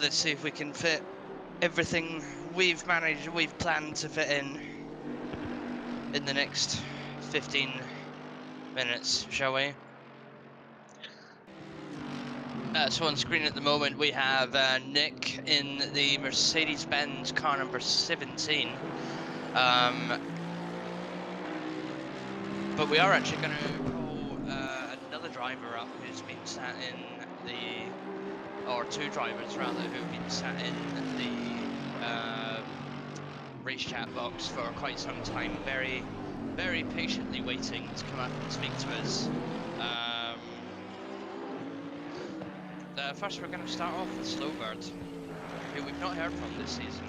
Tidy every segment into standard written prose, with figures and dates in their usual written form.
let's see if we can fit everything we've planned to fit in the next 15 minutes, shall we? So on screen at the moment we have Nick in the Mercedes-Benz car number 17. But we are actually going to call another driver up who's been sat in or two drivers rather, who've been sat in the race chat box for quite some time, very, very patiently waiting to come up and speak to us. First we're going to start off with Slowbird, who we've not heard from this season.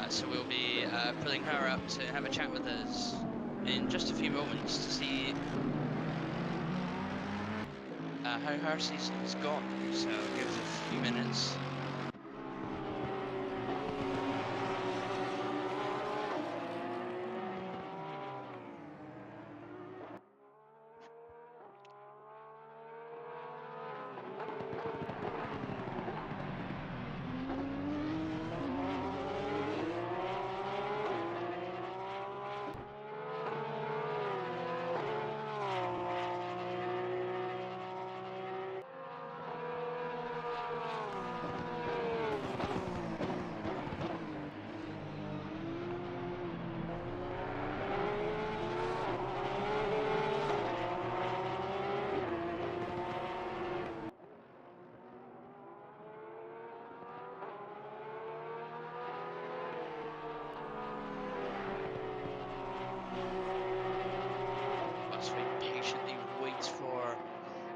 So we'll be pulling her up to have a chat with us in just a few moments to see how her season's gone. So give us a few minutes.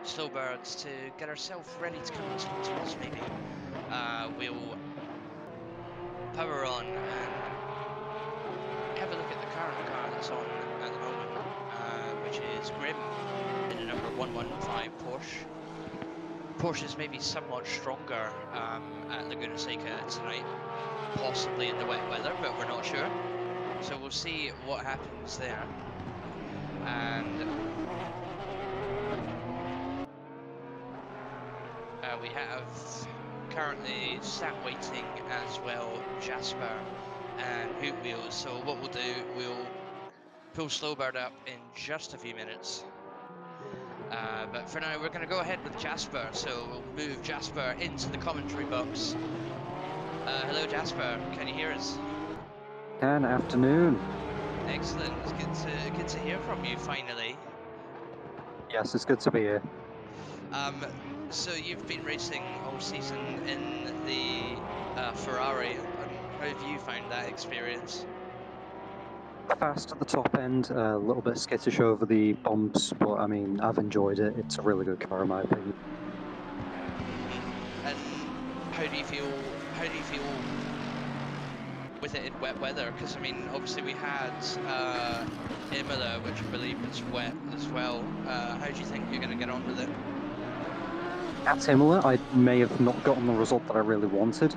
Slowbirds to get herself ready to come and speak to us, maybe. We'll power on and have a look at the current car that's on at the moment, which is Grim in a number 115 Porsche. Porsche's maybe somewhat stronger at Laguna Seca tonight, possibly in the wet weather, but we're not sure. So we'll see what happens there. And we have currently sat waiting as well Jasper and Hoot Wheels. So what we'll do, we'll pull Slowbird up in just a few minutes. But for now, we're going to go ahead with Jasper. So we'll move Jasper into the commentary box. Hello, Jasper. Can you hear us? Good afternoon. Excellent. It's good to hear from you finally. Yes, it's good to be here. So you've been racing all season in the Ferrari. How have you found that experience? Fast at the top end, a little bit skittish over the bumps, but I mean, I've enjoyed it. It's a really good car in my opinion. And how do you feel with it in wet weather? Because I mean, obviously we had Imola, which I believe was wet as well. How do you think you're going to get on with it? At Imola, I may have not gotten the result that I really wanted.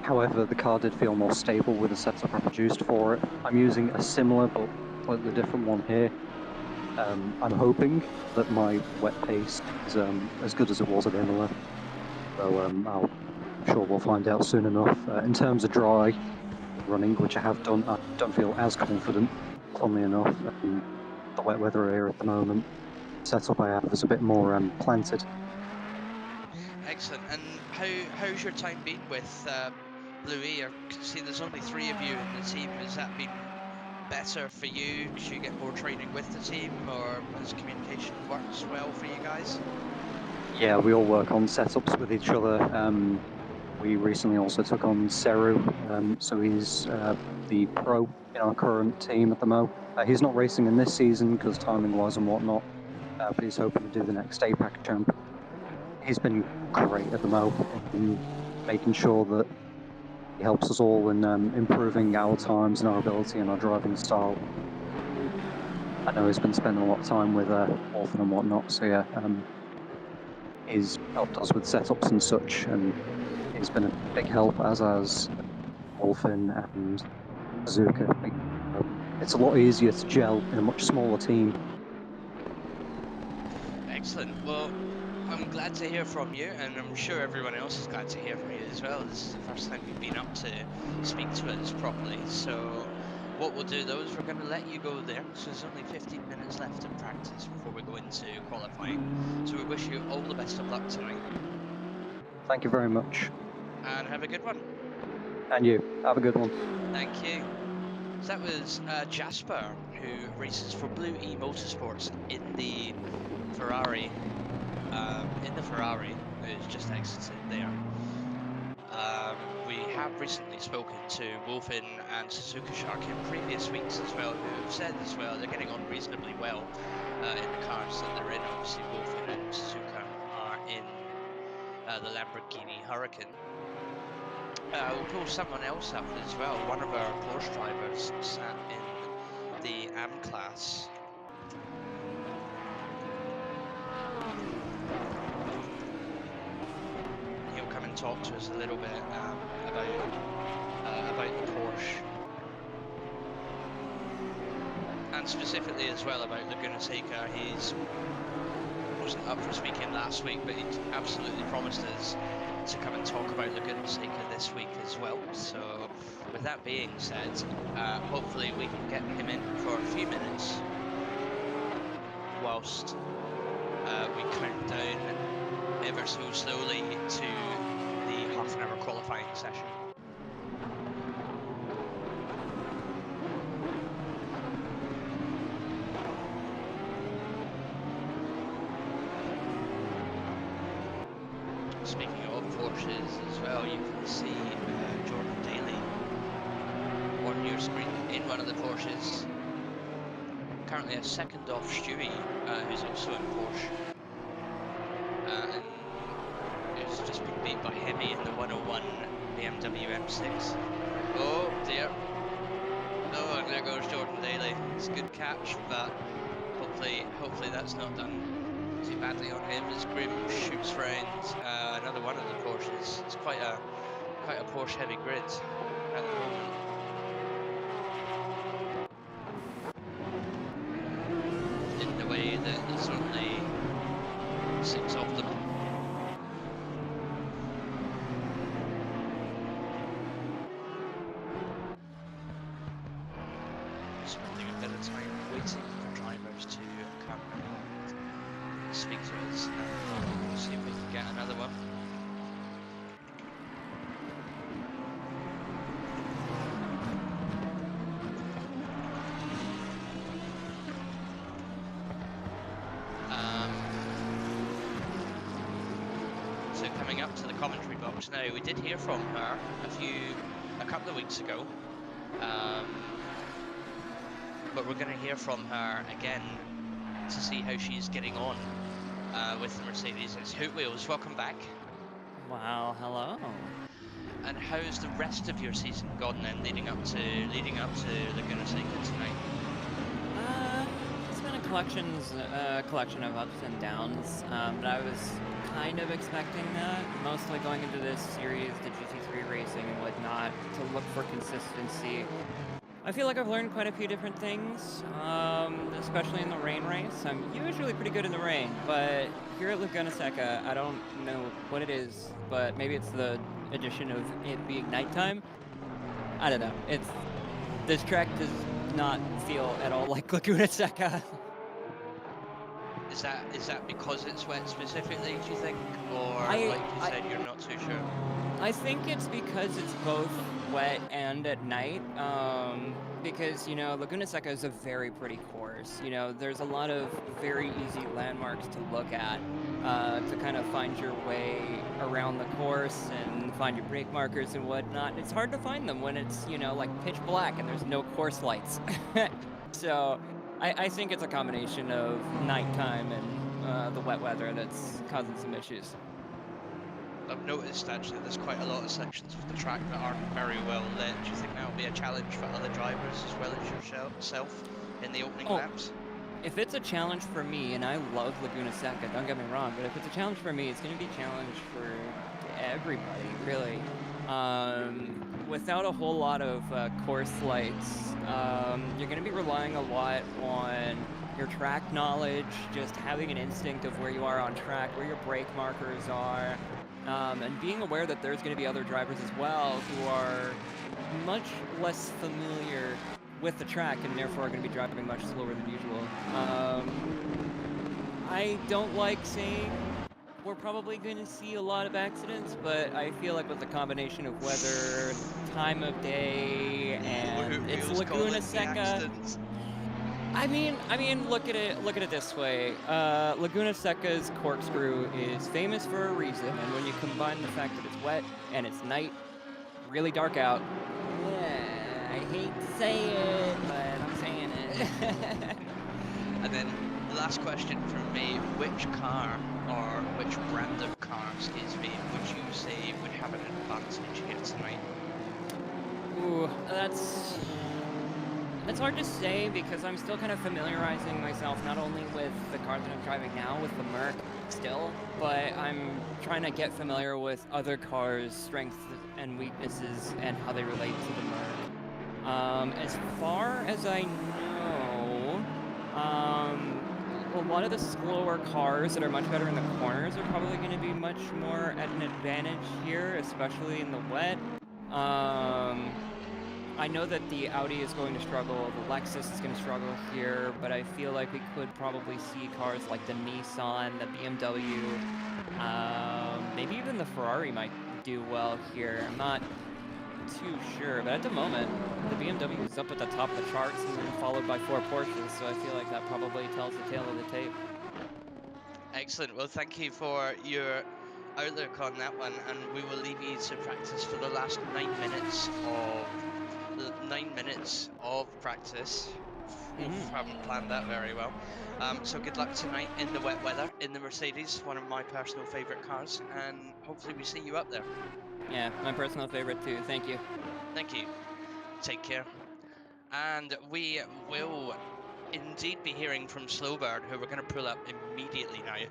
However, the car did feel more stable with the setup I produced for it. I'm using a similar but slightly different one here. I'm hoping that my wet pace is as good as it was at Imola. So I'm sure we'll find out soon enough. In terms of dry running, which I have done, I don't feel as confident, funnily enough. The wet weather here at the moment, setup I have is a bit more planted. Excellent. And how's your time been with Bluey? I can see there's only 3 of you in the team. Has that been better for you because you get more training with the team, or has communication worked well for you guys? Yeah, we all work on setups with each other. We recently also took on Seru, so he's the pro in our current team at the Mo. He's not racing in this season because timing-wise and whatnot, but he's hoping to do the next APAC champ. He's been great at the Mo in making sure that he helps us all in improving our times and our ability and our driving style. I know he's been spending a lot of time with Orphan and whatnot, so yeah, he's helped us with setups and such, and he's been a big help, as has Orphan and Zuka. it's a lot easier to gel in a much smaller team. Excellent. Well, I'm glad to hear from you, and I'm sure everyone else is glad to hear from you as well. This is the first time you've been up to speak to us properly. So what we'll do though is we're going to let you go there. So there's only 15 minutes left in practice before we go into qualifying. So we wish you all the best of luck tonight. Thank you very much. And have a good one. And you. Have a good one. Thank you. So that was Jasper, who races for Blue E Motorsports in the Ferrari. Who's just exited there. We have recently spoken to Wolfen and Suzuka Shark in previous weeks as well, who have said as well they're getting on reasonably well in the cars that they're in. Obviously, Wolfen and Suzuka are in the Lamborghini Huracan. We'll pull someone else up as well. One of our Porsche drivers sat in the AM class. He'll come and talk to us a little bit about the Porsche, and specifically as well about Laguna Seca. He wasn't up for speaking last week, but he absolutely promised us to come and talk about Laguna Seca this week as well. So with that being said, hopefully we can get him in for a few minutes whilst we count down ever so slowly to the half-an-hour qualifying session. Speaking of Porsches as well, you can see Jordan Daly on your screen in one of the Porsches. Currently a second off Stewie, who's also in Porsche. And who's just been beat by Hemi in the 101 BMW M6. Oh dear. Oh, and there goes Jordan Daly. It's a good catch, but hopefully that's not done too badly on him as Grim shoots round another one of the Porsches. It's quite a Porsche heavy grid at the moment. In the way that there's only 6 of them. Spending a bit of time waiting for drivers to come and speak to us, and we'll see if we can get another one. So coming up to the commentary box now, we did hear from her a couple of weeks ago. But we're going to hear from her again to see how she's getting on with the Mercedes. It's Hoot Wheels, welcome back. Wow, hello. And how's the rest of your season gone then, leading up to Laguna Seca tonight? It's been a collection of ups and downs, but I was kind of expecting that, mostly going into this series, the GT3 racing and whatnot, to look for consistency. I feel like I've learned quite a few different things, especially in the rain race. I'm usually pretty good in the rain, but here at Laguna Seca, I don't know what it is, but maybe it's the addition of it being nighttime. I don't know. This track does not feel at all like Laguna Seca. Is that because it's wet specifically, do you think? Or like you said, you're not too sure? I think it's because it's both wet and at night, because, you know, Laguna Seca is a very pretty course. You know, there's a lot of very easy landmarks to look at, to kind of find your way around the course and find your brake markers and whatnot. It's hard to find them when it's, you know, like pitch black and there's no course lights. So I think it's a combination of nighttime and the wet weather that's causing some issues. I've noticed actually there's quite a lot of sections of the track that aren't very well lit. Do you think that will be a challenge for other drivers as well as yourself in the opening laps? If it's a challenge for me, and I love Laguna Seca, don't get me wrong, but if it's a challenge for me, it's going to be a challenge for everybody, really. without a whole lot of course lights, you're going to be relying a lot on your track knowledge, just having an instinct of where you are on track, where your brake markers are, and being aware that there's going to be other drivers as well who are much less familiar with the track and therefore are going to be driving much slower than usual. I don't like saying we're probably going to see a lot of accidents, but I feel like with the combination of weather, time of day, and it's Laguna Seca. I mean, look at it this way. Laguna Seca's corkscrew is famous for a reason, and when you combine the fact that it's wet and it's night, really dark out. Yeah, I hate to say it, but I'm saying it. And then last question from me: which car or which brand of car, excuse me, would you say would have an advantage here tonight? Ooh, that's hard to say because I'm still kind of familiarizing myself not only with the car that I'm driving now, with the Merc still, but I'm trying to get familiar with other cars' strengths and weaknesses and how they relate to the Merc. As far as I know, a lot of the slower cars that are much better in the corners are probably going to be much more at an advantage here, especially in the wet. I know that the Audi is going to struggle, the Lexus is going to struggle here, but I feel like we could probably see cars like the Nissan, the BMW, maybe even the Ferrari might do well here. I'm not too sure, but at the moment, the BMW is up at the top of the charts and then followed by 4 Porsches, so I feel like that probably tells the tale of the tape. Excellent. Well, thank you for your outlook on that one, and we will leave you to practice for the last 9 minutes of practice. Haven't planned that very well. So good luck tonight in the wet weather in the Mercedes, one of my personal favorite cars, and hopefully we see you up there. Yeah, my personal favorite too. Thank you. Thank you. Take care. And we will indeed be hearing from Slowbird, who we're going to pull up immediately now,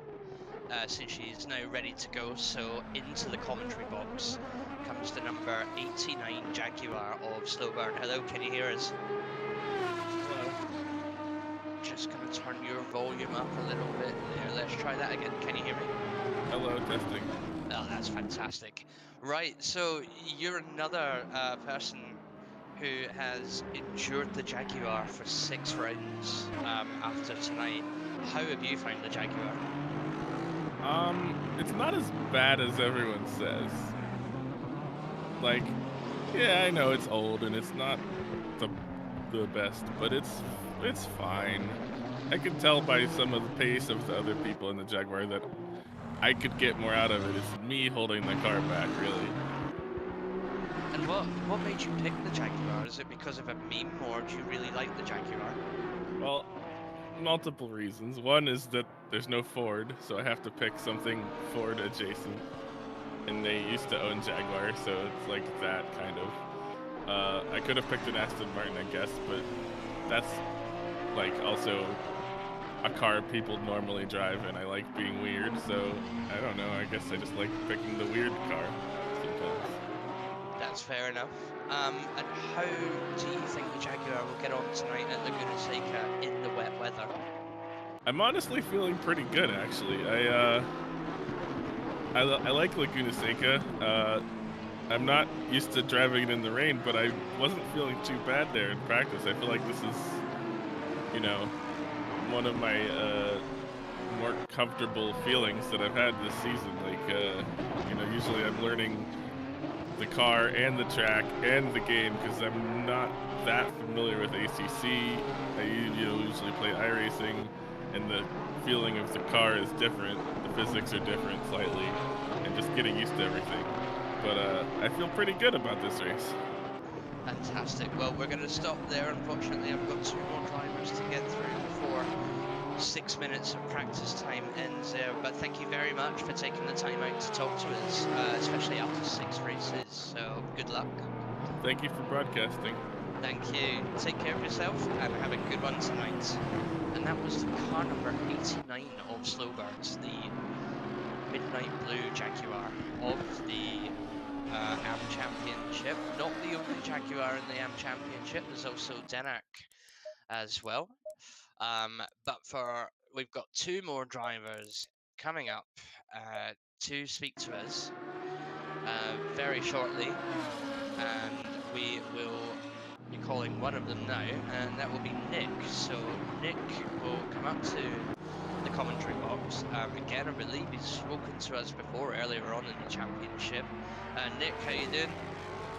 since she's now ready to go. So into the commentary box comes the number 89 Jaguar of Slowbird. Hello, can you hear us? Hello. Just going to turn your volume up a little bit there. Let's try that again. Can you hear me? Hello, testing. Oh, that's fantastic. Right, so you're another person who has endured the Jaguar for 6 rounds after tonight. How have you found the Jaguar? It's not as bad as everyone says. Like, yeah, I know it's old and it's not the best, but it's fine. I can tell by some of the pace of the other people in the Jaguar that I could get more out of it. It's me holding the car back, really. And what made you pick the Jaguar? Is it because of a meme, or do you really like the Jaguar? Well, multiple reasons. One is that there's no Ford, so I have to pick something Ford adjacent. And they used to own Jaguar, so it's like that kind of. I could have picked an Aston Martin, I guess, but that's like also a car people normally drive, and I like being weird, so I don't know, I guess I just like picking the weird car sometimes. That's fair enough. And how do you think the Jaguar will get on tonight at Laguna Seca in the wet weather? I'm honestly feeling pretty good, actually. I like Laguna Seca. I'm not used to driving it in the rain, but I wasn't feeling too bad there in practice. I feel like this is, you know, one of my more comfortable feelings that I've had this season. Like, you know, usually I'm learning the car and the track and the game because I'm not that familiar with ACC. I usually play iRacing, and the feeling of the car is different. The physics are different slightly, and just getting used to everything. But I feel pretty good about this race. Fantastic. Well, we're going to stop there. Unfortunately, I've got 2 more drivers to get through before 6 minutes of practice time ends there. But thank you very much for taking the time out to talk to us, especially after 6 races. So good luck. Thank you for broadcasting. Thank you. Take care of yourself and have a good one tonight. And that was car number 89 of Slowbirds, the Midnight Blue Jaguar of the AM Championship. Not the only Jaguar in the AM Championship. There's also Denak as well. But we've got 2 more drivers coming up to speak to us very shortly, and we will be calling one of them now, and that will be Nick. So Nick will come up to the commentary box. Again, I believe he's spoken to us before earlier on in the championship. Nick, how you doing?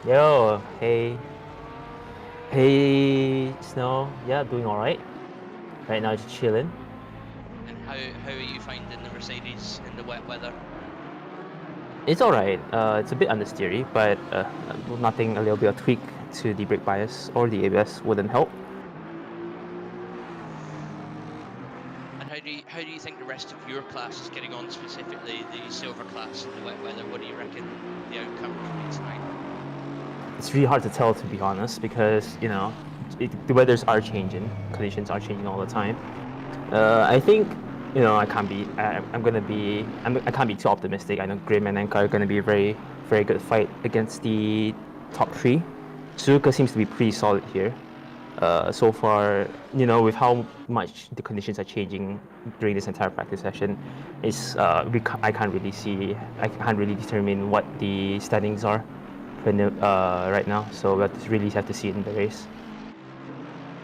Yo, hey, Snow. Yeah, doing all right. Right now, just chilling. And how are you finding the Mercedes in the wet weather? It's all right. It's a bit understeery, but nothing. A little bit of tweak to the brake bias or the ABS wouldn't help. And how do you think the rest of your class is getting on, specifically the silver class in the wet weather? What do you reckon the outcome will be tonight? It's really hard to tell, to be honest, because the weathers are changing, conditions are changing all the time. I think I can't be. I can't be too optimistic. I know Grim and Enka are going to be a very, very good fight against the top 3. Suzuka seems to be pretty solid here. So far, with how much the conditions are changing during this entire practice session, I can't really determine what the standings are right now. So we'll really have to see it in the race.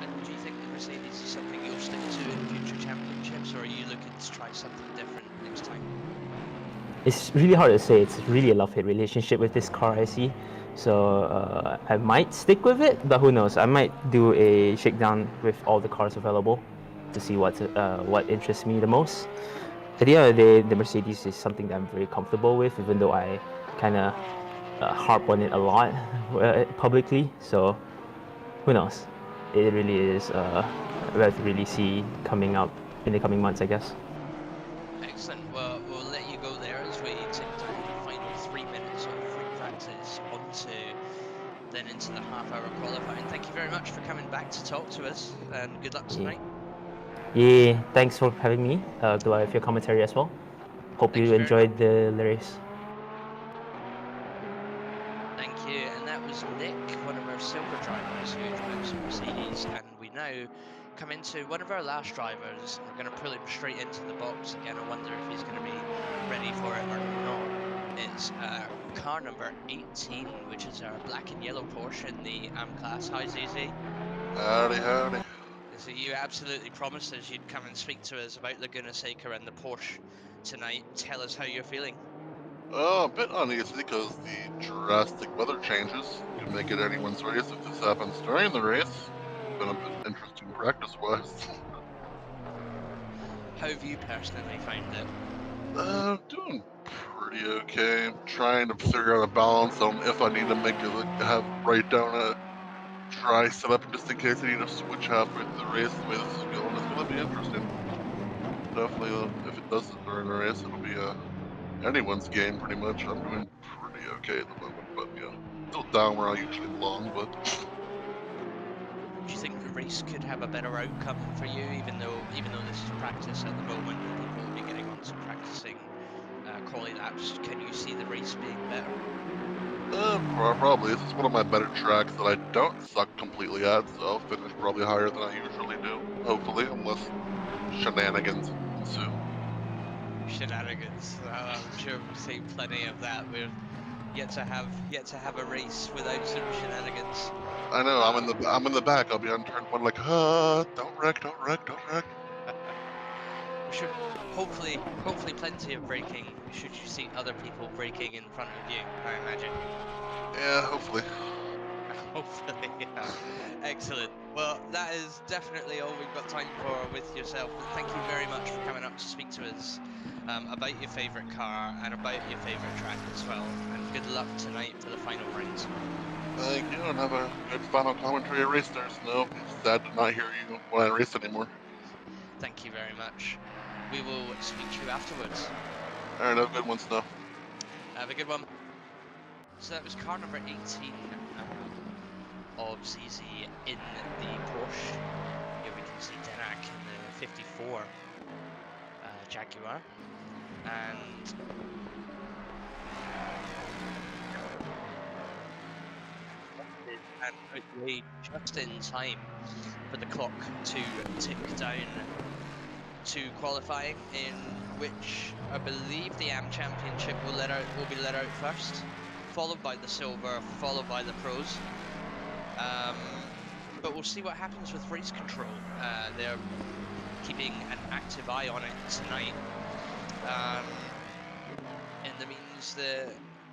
And do you think the Mercedes is something you'll stick to in future championships, or are you looking to try something different next time? It's really hard to say. It's really a love-hate relationship with this car, I see. So I might stick with it, but who knows? I might do a shakedown with all the cars available to see what interests me the most. At the end of the day, the Mercedes is something that I'm very comfortable with, even though I kind of harp on it a lot publicly. So who knows? It really is. We'll have to really see coming up in the coming months, I guess. Excellent. Well, we'll let you go there as we take down the final 3 minutes of free practice into the half-hour qualifying. Thank you very much for coming back to talk to us, and good luck tonight. Yeah, thanks for having me. Good luck with your commentary as well. Hope you enjoyed the race. Thank you. And that was Nick, one of our silver drivers who drives a Mercedes, and we now come into one of our last drivers. We're going to pull him straight into the box again. I wonder if he's going to be ready for it or not. It's car number 18, which is our black and yellow Porsche in the AM class. How's Easy? Howdy, howdy. So you absolutely promised us you'd come and speak to us about Laguna Seca and the Porsche tonight. Tell us how you're feeling. A bit uneasy because the drastic weather changes can make it anyone's race if this happens during the race. Been a bit interesting practice-wise. How have you personally found it? Doing pretty okay. Trying to figure out a balance on if I need to write down a dry setup just in case I need to switch halfway through the race. The way this is going, it's gonna be interesting. Definitely, if it does it during the race, it'll be anyone's game pretty much. I'm doing pretty okay at the moment, but still down where I usually belong. But Do you think the race could have a better outcome for you, even though this is practice at the moment and people will be getting on to practicing quali laps? Can you see the race being better? Probably. This is one of my better tracks that I don't suck completely at, so I'll finish probably higher than I usually do. Hopefully, unless shenanigans ensue. Shenanigans. I'm sure we've seen plenty of that. We're yet to have a race without some shenanigans. I know. I'm in the back. I'll be on turn 1, like, don't wreck, don't wreck, don't wreck. We should hopefully plenty of braking. Should you see other people braking in front of you, I imagine. Yeah, hopefully. Hopefully, yeah. Excellent. Well, that is definitely all we've got time for with yourself. But thank you very much for coming up to speak to us about your favourite car and about your favourite track as well. And good luck tonight for the final rounds. Thank you, and have a good final commentary race there, Snow. It's sad to not hear you when I race anymore. Thank you very much. We will speak to you afterwards. Alright, have a good one, Snow. Have a good one. So that was car number 18 of ZZ in the Porsche. Here we can see Denak in the 54 Jaguar. And and out the way just in time for the clock to tick down to qualifying, in which I believe the AM Championship will be let out first, followed by the Silver, followed by the Pros. But we'll see what happens with race control. They're keeping an active eye on it tonight. And that means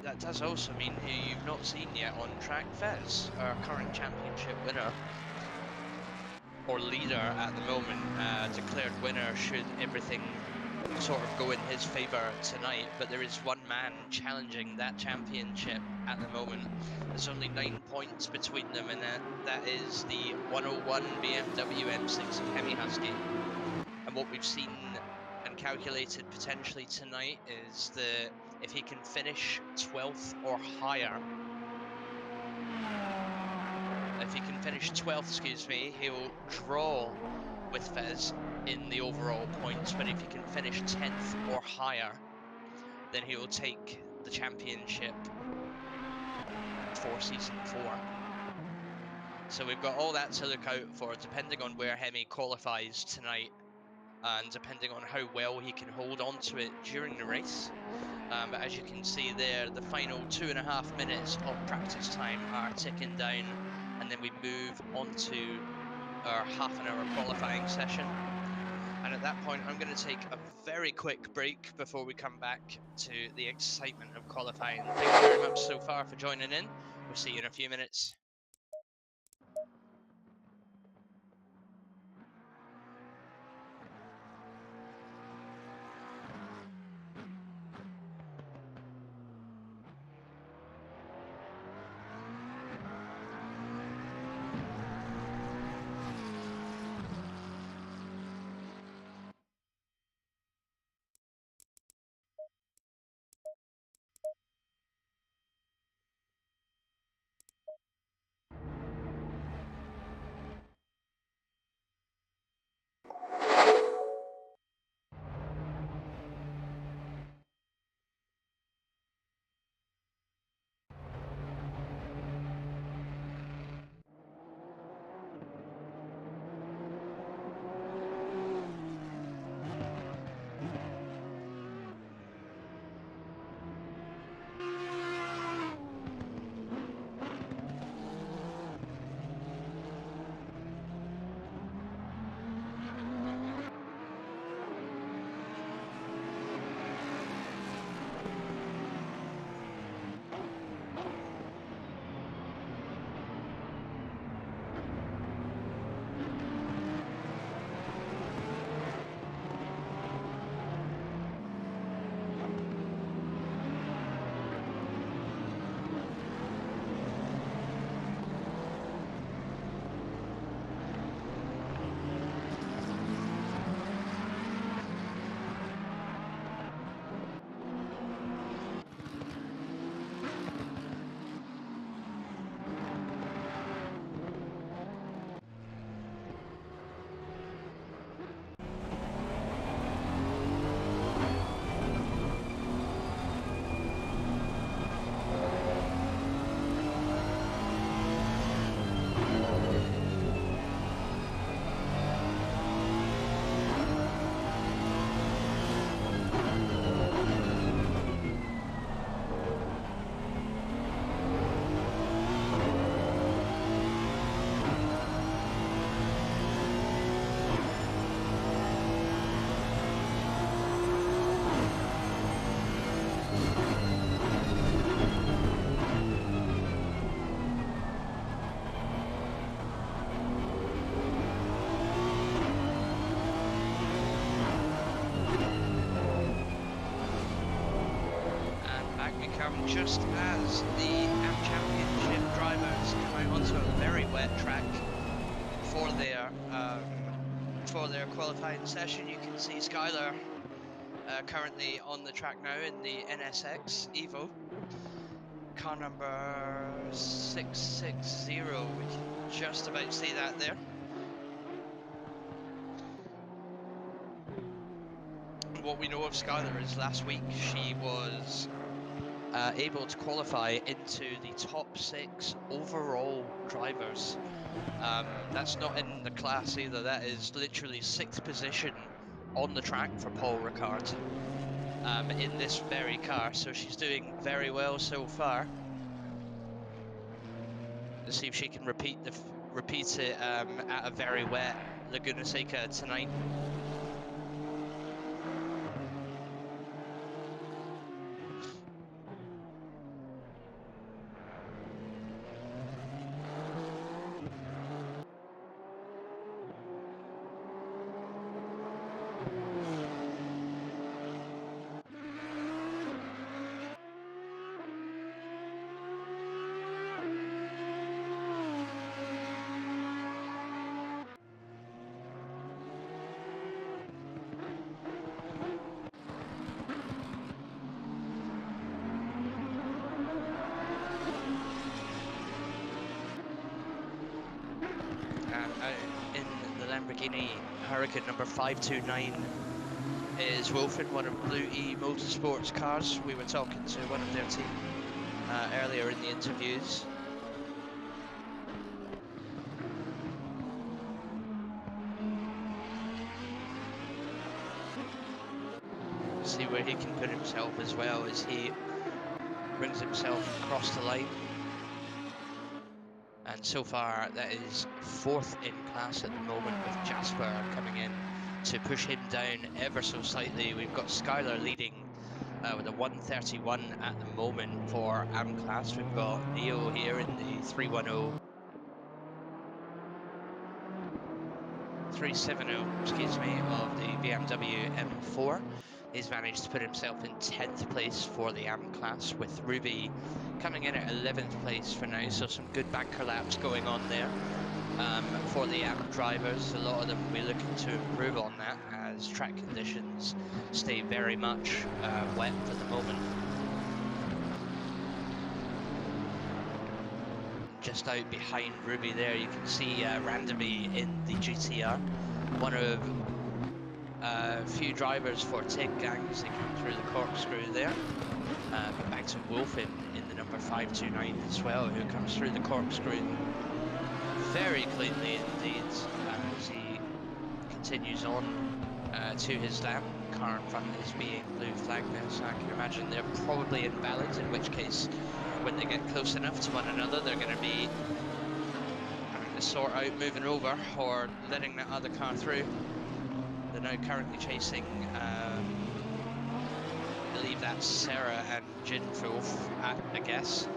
that does also mean who you've not seen yet on track, Fezz, our current championship winner, or leader at the moment, declared winner should everything sort of go in his favour tonight. But there is one man challenging that championship at the moment. There's only 9 points between them, and that is the 101 BMW M6 of Hemi Husky. And what we've seen and calculated potentially tonight is that if he can finish 12th or higher, he'll draw with Fezz in the overall points. But if he can finish 10th or higher, then he will take the championship for season 4. So we've got all that to look out for, depending on where Hemi qualifies tonight, and depending on how well he can hold on to it during the race. But as you can see there, the final 2.5 minutes of practice time are ticking down, and then we move on to our half-an-hour qualifying session. And at that point, I'm going to take a very quick break before we come back to the excitement of qualifying. Thank you very much so far for joining in. We'll see you in a few minutes. Just as the AM Championship drivers come out onto a very wet track for their qualifying session, you can see Skylar currently on the track now in the NSX Evo, car number 660. We can just about see that there. What we know of Skylar is last week she was able to qualify into the top 6 overall drivers. That's not in the class either, that is literally 6th position on the track for Paul Ricard in this very car, so she's doing very well so far. Let's see if she can repeat it at a very wet Laguna Seca tonight. In the Lamborghini Hurricane number 529 is Wolfen, one of Blue E Motorsports cars. We were talking to one of their team earlier in the interviews. See where he can put himself as well as he brings himself across the line. And so far, that is 4th in class at the moment, with Jasper coming in to push him down ever so slightly. We've got Skylar leading with a 1:31 at the moment for AM class. We've got Neo here in the 370, excuse me, of the BMW M4. He's managed to put himself in 10th place for the AM class, with Ruby coming in at 11th place for now, so some good banker laps going on there for the AM drivers. A lot of them will be looking to improve on that as track conditions stay very much wet at the moment. Just out behind Ruby there, you can see Randomly in the GTR, one of a few drivers for Tig Gangs. They come through the corkscrew there. But back to Wolfen in the number 529 as well, who comes through the corkscrew very cleanly indeed as he continues on to his lap. Car in front is being blue flagged now, so I can imagine they're probably invalids, in which case when they get close enough to one another they're going to be having to sort out moving over or letting that other car through. They're now currently chasing, I believe that's Sarah and Jinfulf, I guess.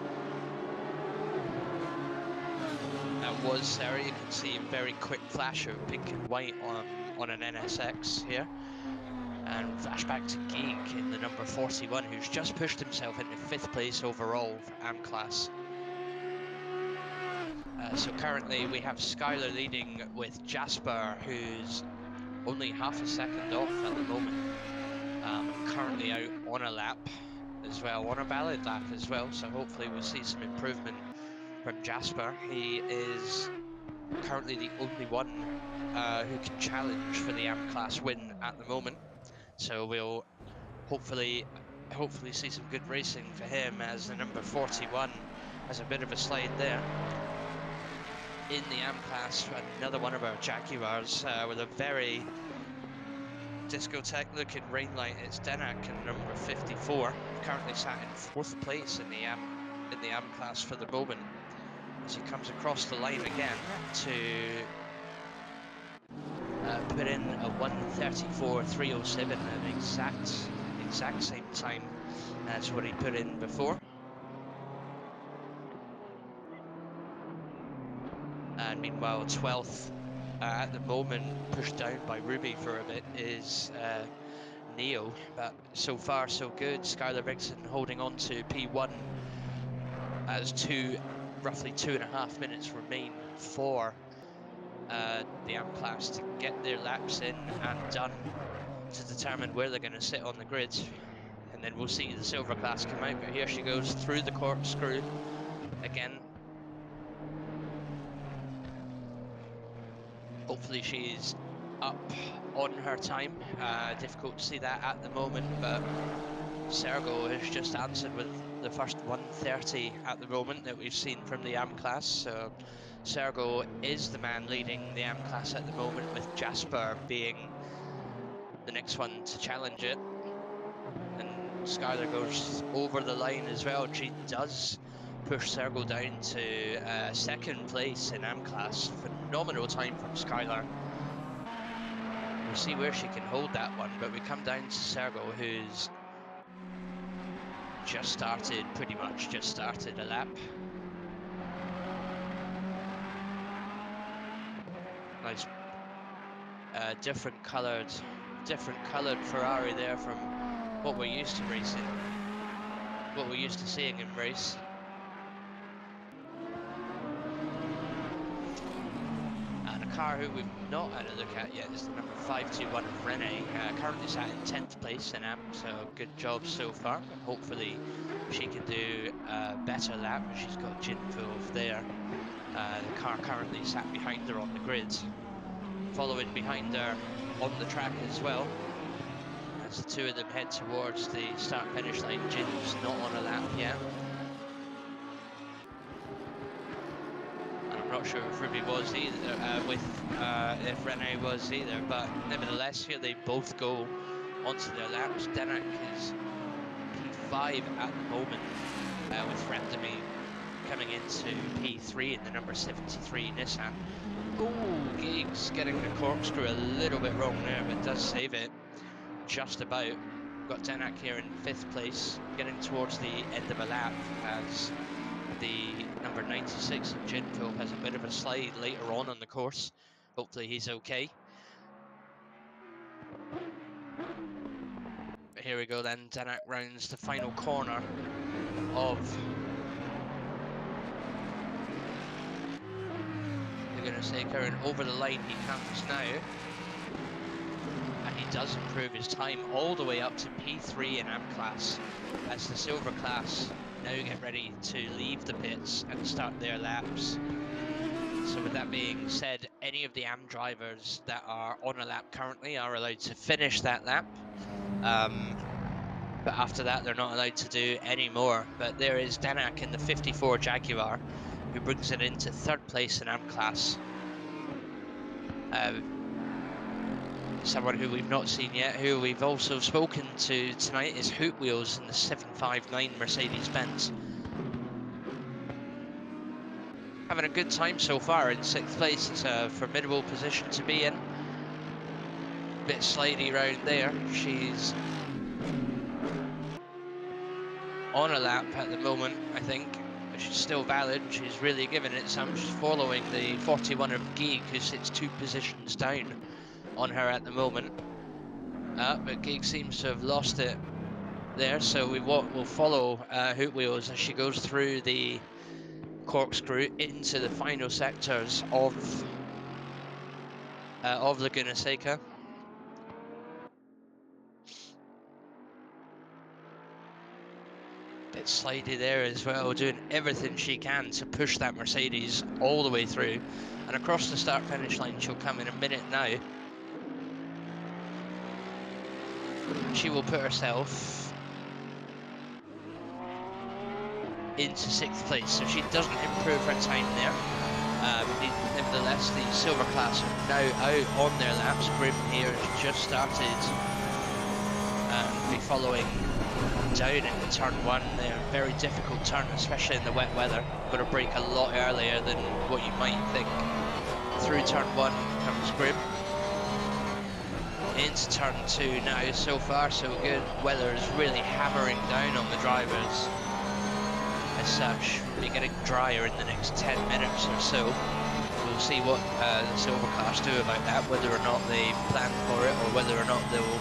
That was Sarah. You can see a very quick flash of pink and white on an NSX here. And flashback to Geek in the number 41, who's just pushed himself into 5th place overall for AM class. So currently we have Skylar leading with Jasper, who's only half a second off at the moment. Currently out on a lap as well, on a valid lap as well, so hopefully we'll see some improvement from Jasper. He is currently the only one who can challenge for the AM class win at the moment, so we'll hopefully see some good racing for him, as the number 41 has a bit of a slide there in the AM class. Another one of our Jaguars with a very discotheque looking rain light. It's Denak in number 54, currently sat in 4th place in the AM class for the moment, as he comes across the line again to put in a 1:34.307, an exact same time as what he put in before. And meanwhile, 12th at the moment, pushed down by Ruby for a bit, is Neo, but so far so good. Skylar Vixen holding on to P1 as roughly 2.5 minutes remain for the AM class to get their laps in and done to determine where they're going to sit on the grid. And then we'll see the silver class come out, but here she goes through the corkscrew again. Hopefully she's up on her time. Difficult to see that at the moment, but Sergo has just answered with the first 130 at the moment that we've seen from the AM class. So Sergo is the man leading the AM class at the moment, with Jasper being the next one to challenge it. And Skylar goes over the line as well. She does push Sergo down to second place in AM class. Phenomenal time from Skylar. We'll see where she can hold that one, but we come down to Sergo, who's pretty much just started a lap. Nice different coloured Ferrari there from what we're used to racing, what we're used to seeing in race. And a car who we've not had a look at yet is the number 521 of Renee, currently sat in 10th place in AM, so good job so far. Hopefully she can do a better lap, as she's got Jinfulf there. The car currently sat behind her on the grid. Following behind her on the track as well, as the two of them head towards the start-finish line. Jin's not on a lap yet. And I'm not sure if Ruby was either, if Renee was either, but nevertheless, here they both go onto their laps. Denak is P5 at the moment, with Randami coming into P3 in the number 73 Nissan. Oh, Giggs getting the corkscrew a little bit wrong there, but does save it just about. Got Denak here in 5th place, getting towards the end of a lap, as the number 96 of Jinfulf has a bit of a slide later on the course. Hopefully he's okay. But here we go then, Denak rounds the final corner of Laguna Seca, and over the line he comes now. And he does improve his time all the way up to P3 in AM class, as the silver class now get ready to leave the pits and start their laps. So with that being said, any of the AM drivers that are on a lap currently are allowed to finish that lap. But after that, they're not allowed to do any more. But there is Denak in the 54 Jaguar, who brings it into 3rd place in AM class. Someone who we've not seen yet, who we've also spoken to tonight, is Hoot Wheels in the 759 Mercedes-Benz. Having a good time so far in 6th place. It's a formidable position to be in. Bit slidey round there. She's on a lap at the moment, I think. She's still valid. She's really giving it some. She's following the 41 of Geek, who sits 2 positions down on her at the moment. But Geek seems to have lost it there, so we'll follow Hoot Wheels as she goes through the corkscrew into the final sectors of Laguna Seca. Bit slidey there as well, doing everything she can to push that Mercedes all the way through. And across the start-finish line, she'll come in a minute now. She will put herself into 6th place, so she doesn't improve her time there. Nevertheless, the silver class are now out on their laps. Grim here has just started be following down into turn 1 there. Very difficult turn, especially in the wet weather. Got to brake a lot earlier than what you might think. Through turn 1 comes Grim. Into turn 2 now. So far so good. Weather is really hammering down on the drivers. As such, we'll be getting drier in the next 10 minutes or so. We'll see what the silver class do about that, whether or not they plan for it, or whether or not they'll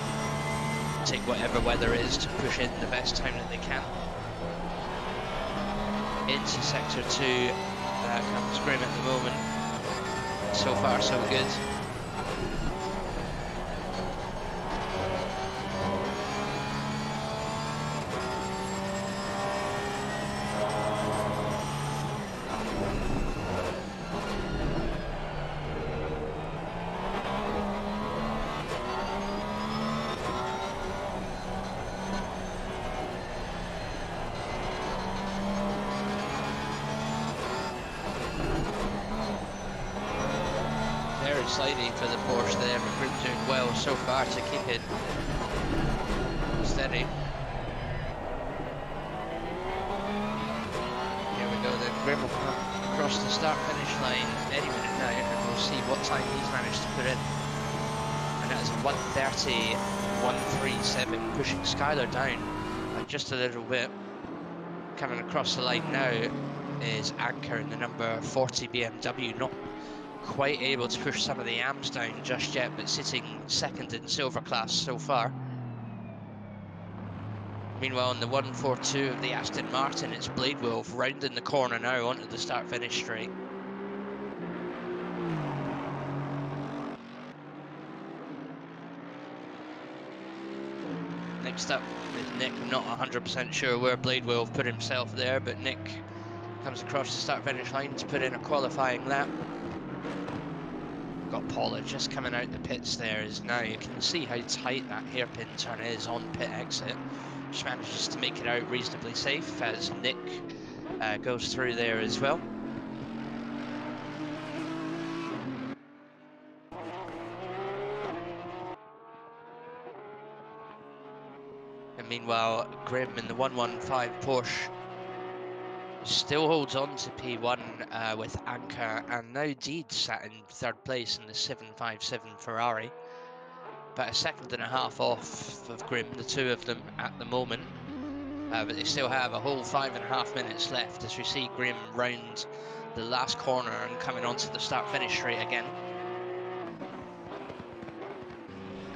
take whatever weather is to push in the best time that they can. Into sector 2 comes Grim at the moment. So far so good. slightly for the Porsche there, but Grim doing well so far to keep it steady. Here we go then, Grim will come across the start-finish line any minute now, and we'll see what time he's managed to put in. And that is a 1:30.137, pushing Skylar down by just a little bit. Coming across the line now is Anchor in the number 40 BMW, not quite able to push some of the AMs down just yet, but sitting second in silver class so far. Meanwhile, in the 142 of the Aston Martin, it's Bladewolf rounding the corner now onto the start-finish straight. Next up is Nick. I'm not 100% sure where Bladewolf put himself there, but Nick comes across the start-finish line to put in a qualifying lap. Got Paula just coming out the pits there is now. You can see how tight that hairpin turn is on pit exit. Just manages to make it out reasonably safe as Nick goes through there as well. And meanwhile, Grim in the 115 Porsche still holds on to P1 with Anchor, and now Deed sat in third place in the 757 Ferrari. About a second and a half off of Grim, the two of them at the moment. But they still have a whole 5.5 minutes left as we see Grim round the last corner and coming onto the start-finish straight again.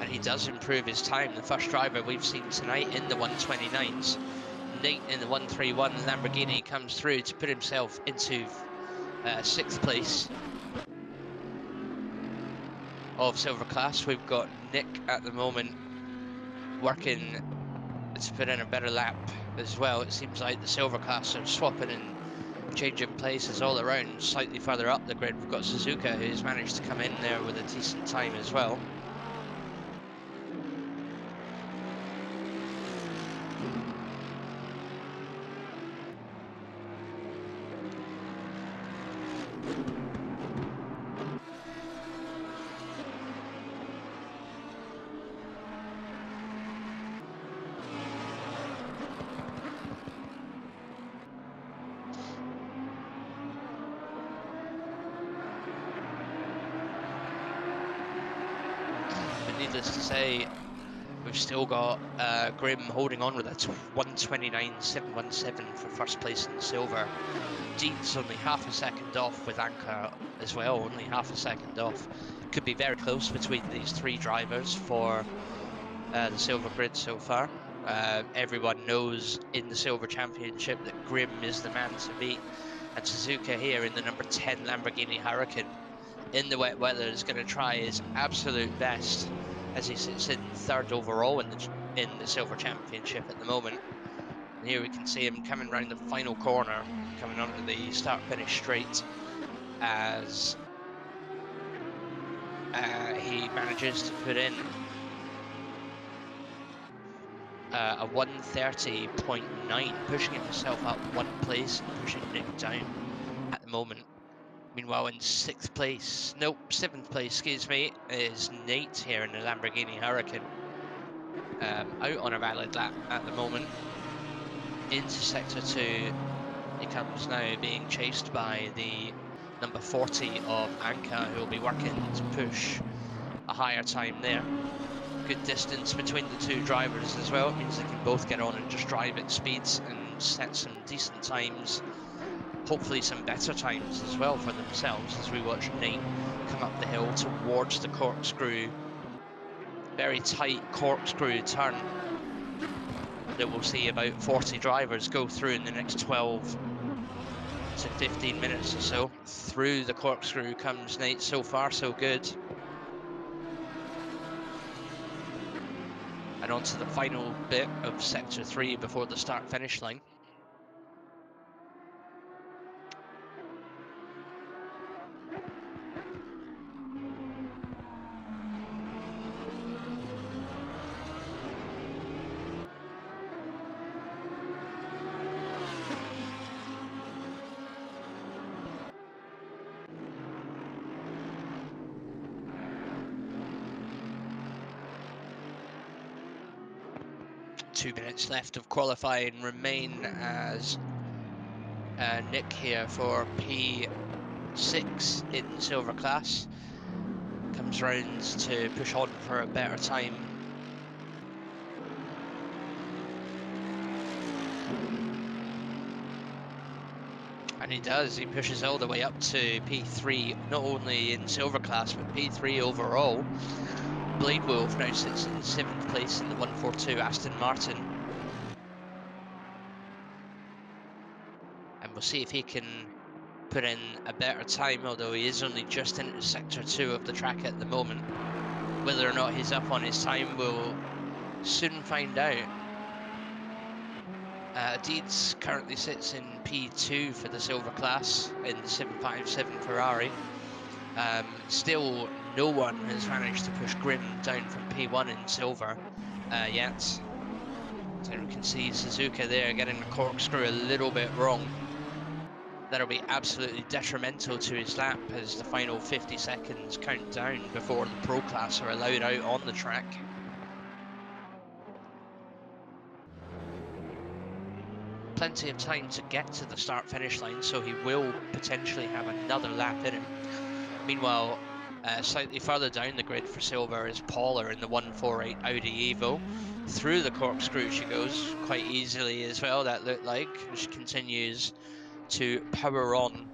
And he does improve his time, the first driver we've seen tonight in the 129s. Nate in the 131 Lamborghini comes through to put himself into 6th place of silver class. We've got Nick at the moment working to put in a better lap as well. It seems like the silver class are swapping and changing places all around. Slightly further up the grid, we've got Suzuka, who's managed to come in there with a decent time as well. Needless to say, we've still got Grim holding on with a 129.717 for first place in silver. Deed's only half a second off with Anchor as well, only half a second off. Could be very close between these three drivers for the silver grid so far. Everyone knows in the silver championship that Grim is the man to beat, and Suzuka here in the number 10 Lamborghini Huracan in the wet weather is going to try his absolute best as he sits in third overall in the silver championship at the moment. And here we can see him coming round the final corner, coming onto the start-finish straight as he manages to put in a 1:30.9, pushing himself up one place and pushing Nick down at the moment. Meanwhile, in 7th place, excuse me, is Nate here in the Lamborghini Huracan. Out on a valid lap at the moment. Into Sector 2, he comes now being chased by the number 40 of Anchor, who will be working to push a higher time there. Good distance between the two drivers as well. It means they can both get on and just drive at speeds and set some decent times. Hopefully some better times as well for themselves as we watch Nate come up the hill towards the corkscrew. Very tight corkscrew turn that we'll see about 40 drivers go through in the next 12 to 15 minutes or so. Through the corkscrew comes Nate. So far so good. And on to the final bit of Sector 3 before the start-finish line. 2 minutes left of qualifying remain as Nick here for P6 in silver class comes round to push on for a better time. And he does, he pushes all the way up to P3, not only in silver class, but P3 overall. Bladewolf now sits in 7th place in the 142 Aston Martin. And we'll see if he can put in a better time, although he is only just into sector 2 of the track at the moment. Whether or not he's up on his time, we'll soon find out. Deeds currently sits in P2 for the silver class in the 757 Ferrari. Still, no one has managed to push Grim down from P1 in silver yet. So we can see Suzuka there getting the corkscrew a little bit wrong. That'll be absolutely detrimental to his lap as the final 50 seconds count down before the pro class are allowed out on the track. Plenty of time to get to the start-finish line, so he will potentially have another lap in him. Meanwhile, slightly further down the grid for silver is Paula in the 148 Audi Evo. Through the corkscrew she goes, quite easily as well, that looked like. She continues to power on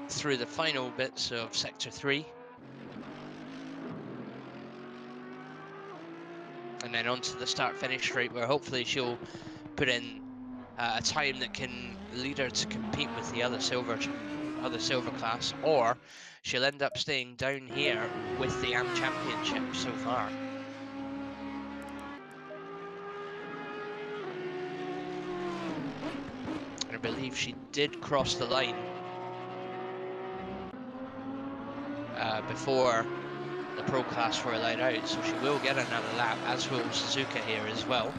through the final bits of sector 3. And then onto the start-finish straight, where hopefully she'll put in a time that can lead her to compete with the other silver class, or she'll end up staying down here with the AM Championship so far. And I believe she did cross the line before the pro class were allowed out, so she will get another lap, as will Suzuka here as well.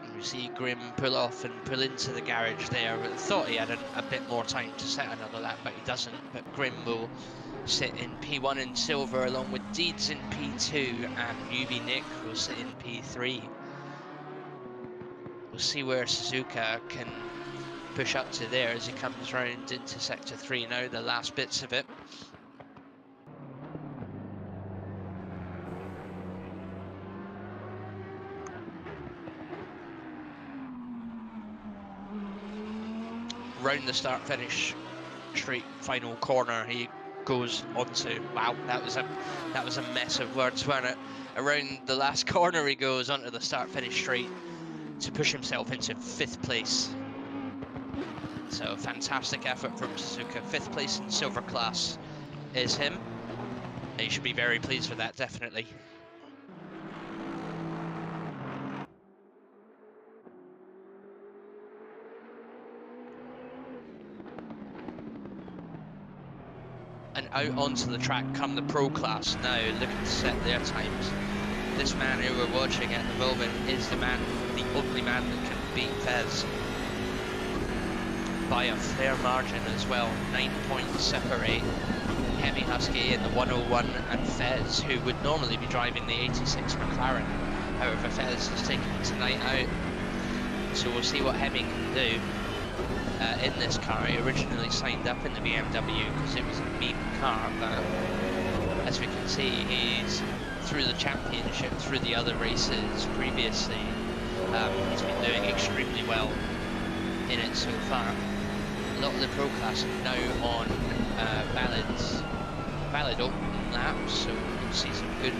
And we see Grim pull off and pull into the garage there. I thought he had a bit more time to set another lap, but he doesn't. But Grim will sit in P1 in silver, along with Deeds in P2, and newbie Nick will sit in P3. We'll see where Suzuka can push up to there as he comes round into sector 3 now, the last bits of it. Round the start finish straight final corner he goes onto. Wow, that was a mess of words, wasn't it? Around the last corner he goes onto the start finish straight to push himself into 5th place. So fantastic effort from Suzuka. 5th place in silver class is him. He should be very pleased with that, definitely. And out onto the track come the pro class now, looking to set their times. This man who we're watching at the moment is the only man that can beat Fezz by a fair margin as well. 9 points separate Hemi Husky in the 101 and Fezz, who would normally be driving the 86 McLaren. However, Fezz has taken tonight out, so we'll see what Hemi can do in this car. He originally signed up in the BMW because it was a meme car, but as we can see, he's through the championship, through the other races previously. He's been doing extremely well in it so far. A lot of the pro class are now on valid open laps, so we'll see some good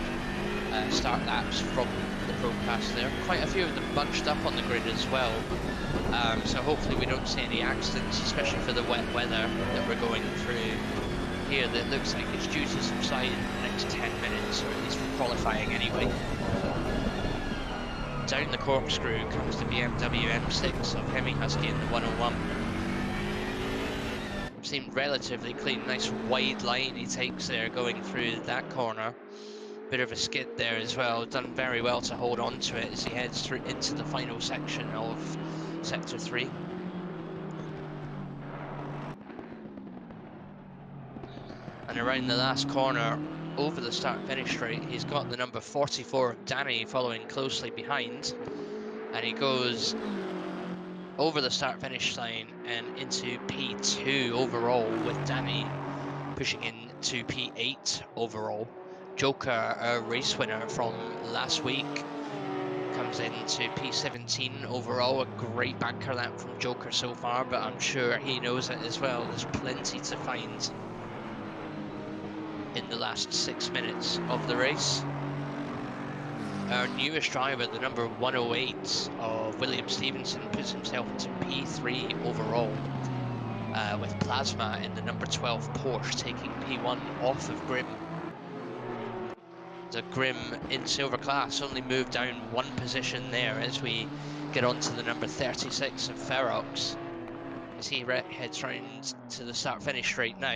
start laps from the pro class there. Quite a few of them bunched up on the grid as well, so hopefully we don't see any accidents, especially for the wet weather that we're going through here. That looks like it's due to subside in the next 10 minutes, or at least for qualifying anyway. Down the corkscrew comes the BMW M6 of Hemi Husky in the 101. Seemed relatively clean, nice wide line he takes there going through that corner. Bit of a skid there as well, done very well to hold on to it as he heads through into the final section of sector 3. And around the last corner over the start finish straight. He's got the number 44 of Danny following closely behind, and he goes over the start finish line and into P2 overall, with Danny pushing into P8 overall. Joker, a race winner from last week, comes into P17 overall. A great banker that from Joker so far, but I'm sure he knows it as well. There's plenty to find in the last 6 minutes of the race. Our newest driver, the number 108 of William Stevenson, puts himself into P3 overall, with Plasma in the number 12 Porsche taking P1 off of Grim. The Grim in silver class only moved down one position there as we get on to the number 36 of Ferox, as he heads round to the start finish straight now.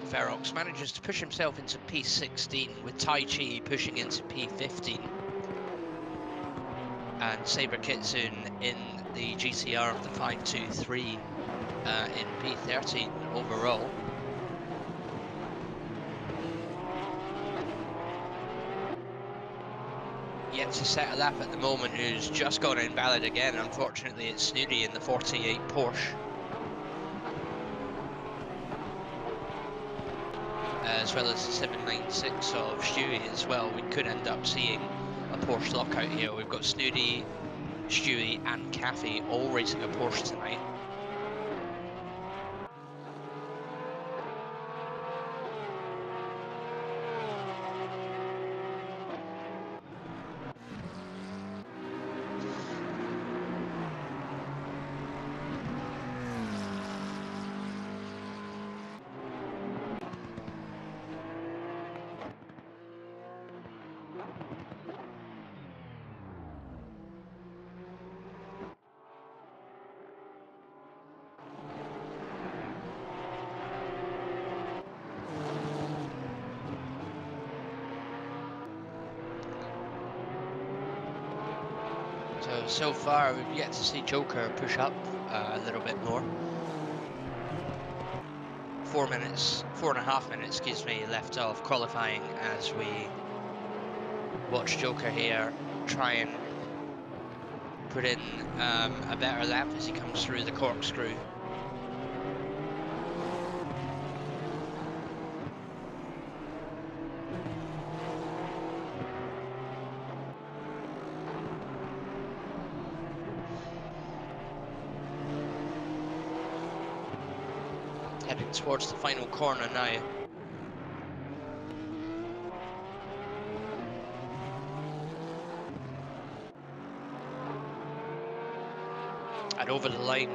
Ferox manages to push himself into P16, with Tai Chi pushing into P15. And Saber Kitsune in the GTR of the 523 in P13 overall. Yet to set a lap at the moment, who's just gone invalid again. Unfortunately, it's Snooty in the 48 Porsche. As well as the 796 of Stewie as well. We could end up seeing a Porsche lockout here. We've got Snooty, Stewie and Cathy all racing a Porsche tonight. So far, we've yet to see Joker push up a little bit more. 4.5 minutes, excuse me, left of qualifying as we watch Joker here try and put in a better lap as he comes through the corkscrew. Heading towards the final corner now. And over the line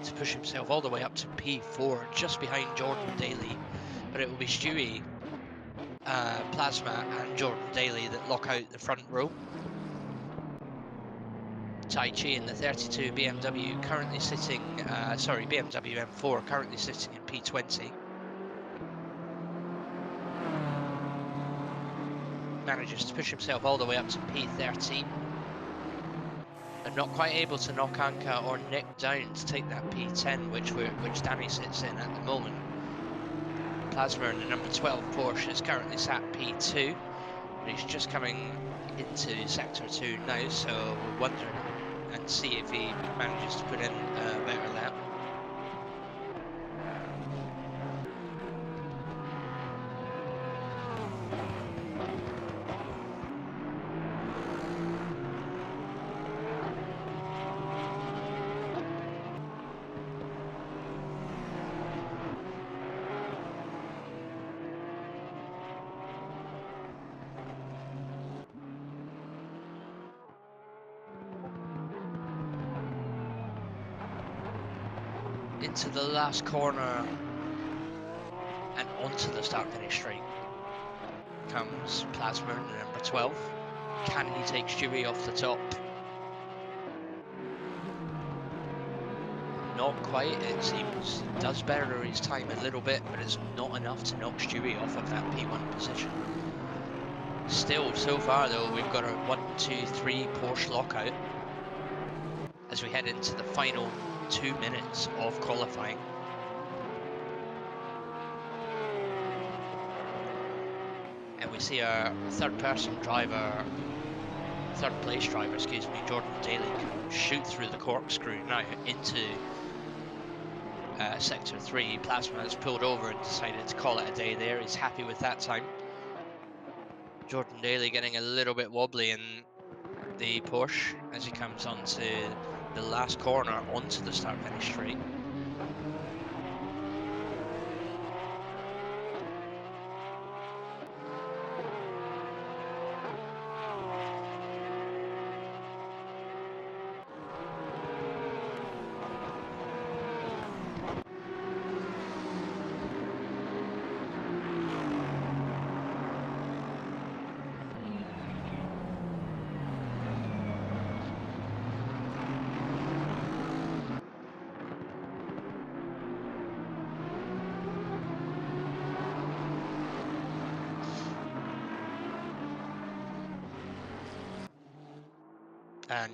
to push himself all the way up to P4, just behind Jordan Daly. But it will be Stewie, Plasma and Jordan Daly that lock out the front row. Tai Chi in the 32 BMW currently sitting, BMW M4 currently sitting in P20. Manages to push himself all the way up to P13. And not quite able to knock Anka or Nick down to take that P10, which Danny sits in at the moment. Plasma in the number 12 Porsche is currently sat P2. And he's just coming into Sector 2 now, so we'll wonder and see if he manages to put in a better lap. Into the last corner and onto the start finish straight comes Plasma in the number 12. Can he take Stewie off the top? Not quite, it seems. Does better his time a little bit, but it's not enough to knock Stewie off of that P1 position. Still, so far though, we've got a 1, 2, 3 Porsche lockout as we head into the final 2 minutes of qualifying. And we see our third place driver, excuse me, Jordan Daly, shoot through the corkscrew now into Sector 3. Plasma has pulled over and decided to call it a day there. He's happy with that time. Jordan Daly getting a little bit wobbly in the Porsche as he comes onto the last corner onto the start-finish straight.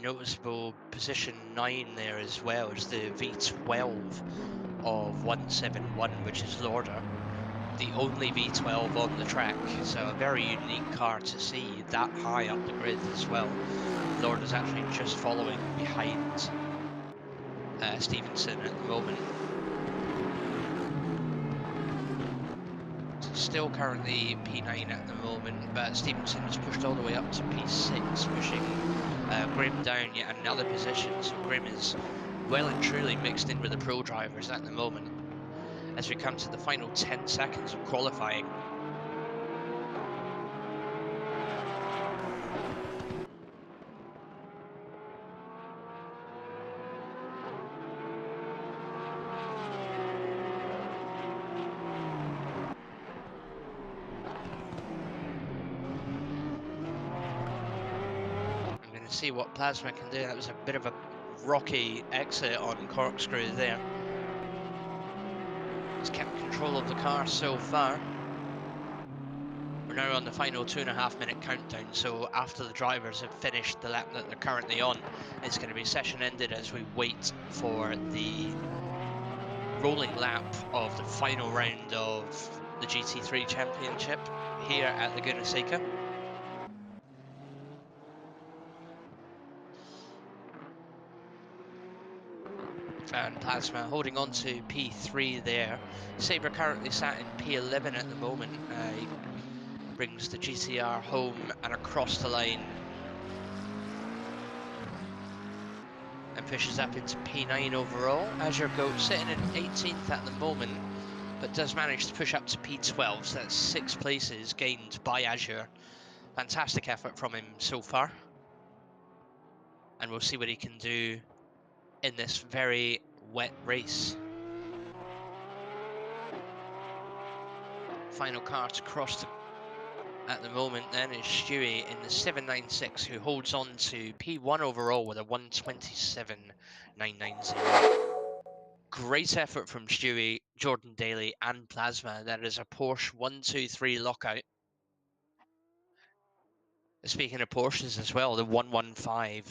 Noticeable position 9 there as well is the V12 of 171, which is Lauder, the only V12 on the track, so a very unique car to see that high up the grid as well. Lauder's actually just following behind Stevenson at the moment. Still currently P9 at the moment, but Stevenson has pushed all the way up to P6, pushing Grim down yet another position. So Grim is well and truly mixed in with the pro drivers at the moment as we come to the final 10 seconds of qualifying. See what Plasma can do. That was a bit of a rocky exit on corkscrew there. He's kept control of the car so far. We're now on the final 2.5 minute countdown, so after the drivers have finished the lap that they're currently on, it's going to be session ended as we wait for the rolling lap of the final round of the GT3 Championship here at Laguna Seca. And Plasma holding on to P3 there. Sabre currently sat in P11 at the moment. He brings the GTR home and across the line and pushes up into P9 overall. Azure Goat sitting in 18th at the moment, but does manage to push up to P12, so that's 6 places gained by Azure. Fantastic effort from him so far. And we'll see what he can do in this very wet race. Final car to cross at the moment then is Stewie in the 796, who holds on to P1 overall with a 127.990. Great effort from Stewie, Jordan Daly and Plasma. That is a Porsche 123 lockout. Speaking of Porsches as well, the 115.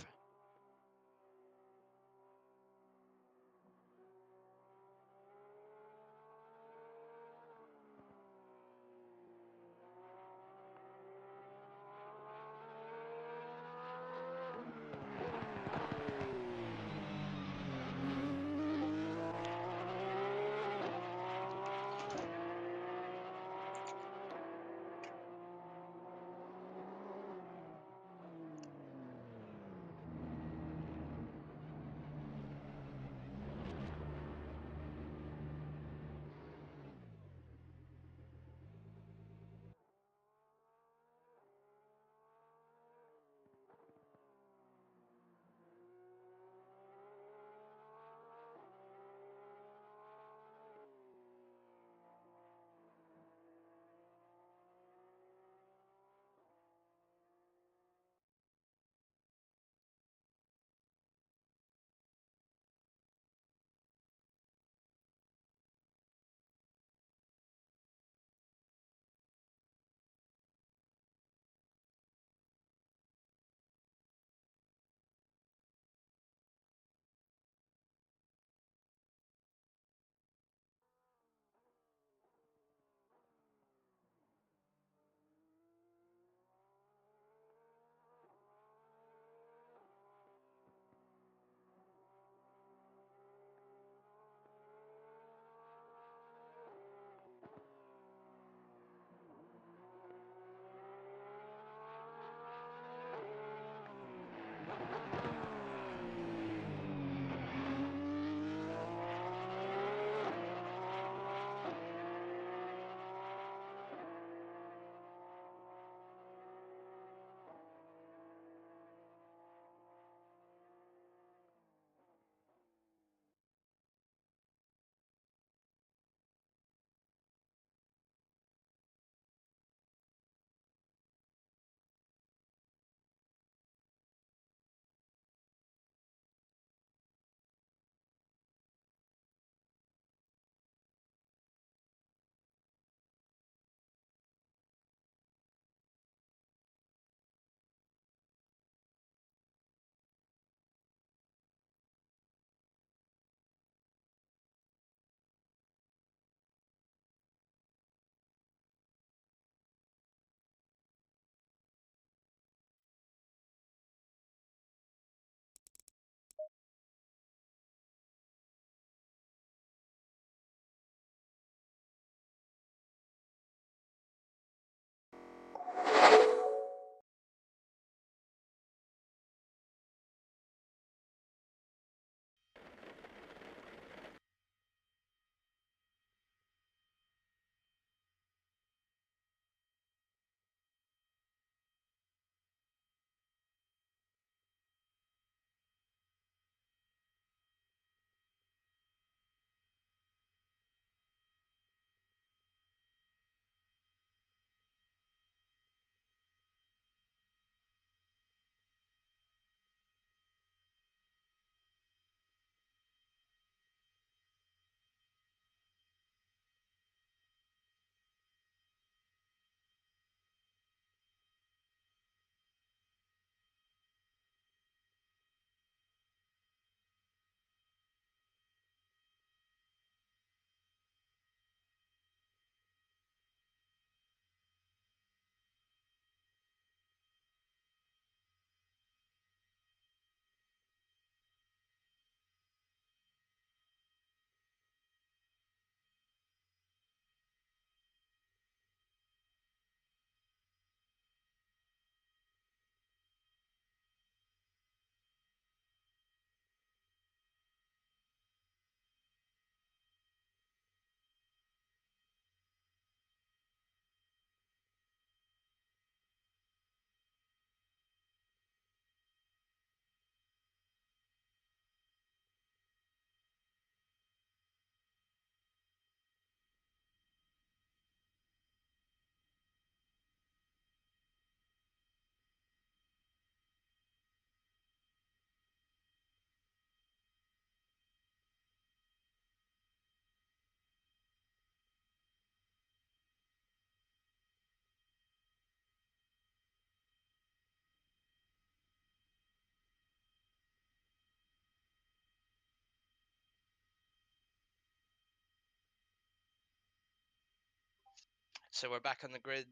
So we're back on the grid.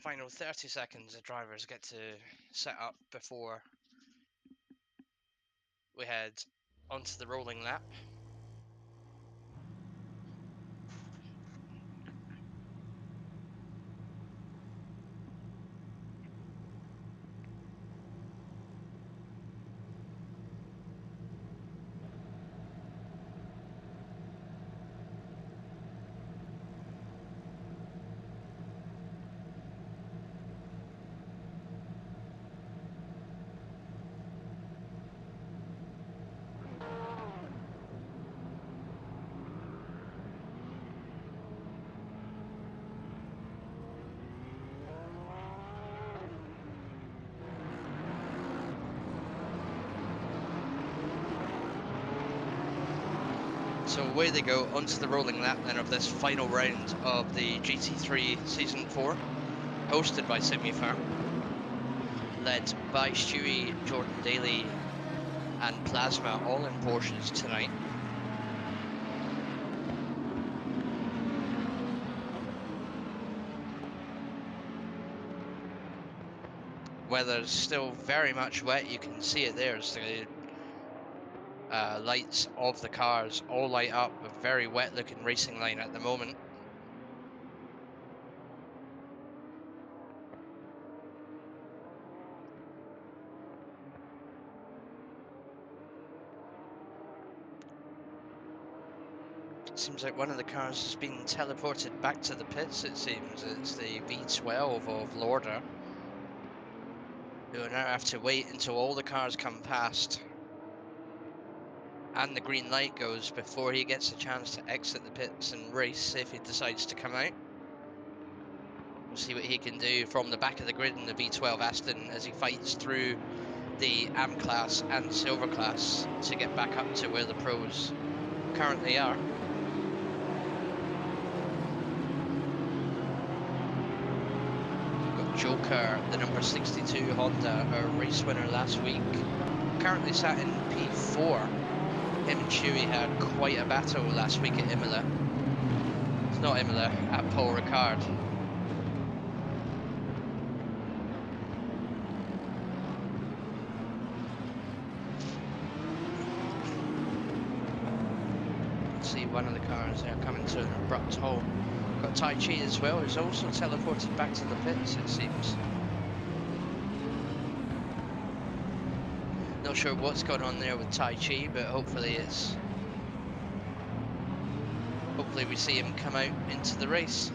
Final 30 seconds the drivers get to set up before we head onto the rolling lap. So away they go onto the rolling lap then of this final round of the GT3 Season 4, hosted by Simufur, led by Stewie, Jordan Daly and Plasma, all in Porsches tonight. Weather's still very much wet, you can see it there as the lights of the cars all light up, a very wet looking racing line at the moment. Seems like one of the cars has been teleported back to the pits, it seems. It's the V12 of Lorda, who will now have to wait until all the cars come past and the green light goes before he gets a chance to exit the pits and race if he decides to come out. We'll see what he can do from the back of the grid in the V12 Aston as he fights through the AM class and Silver class to get back up to where the pros currently are. We've got Joker, the number 62 Honda, our race winner last week, currently sat in P4. Him and Chewie had quite a battle last week at Imola. It's not Imola, at Paul Ricard. See one of the cars there coming to an abrupt halt. Got Tai Chi as well, who's also teleported back to the pits, it seems. Not sure what's going on there with Tai Chi, but hopefully we see him come out into the race.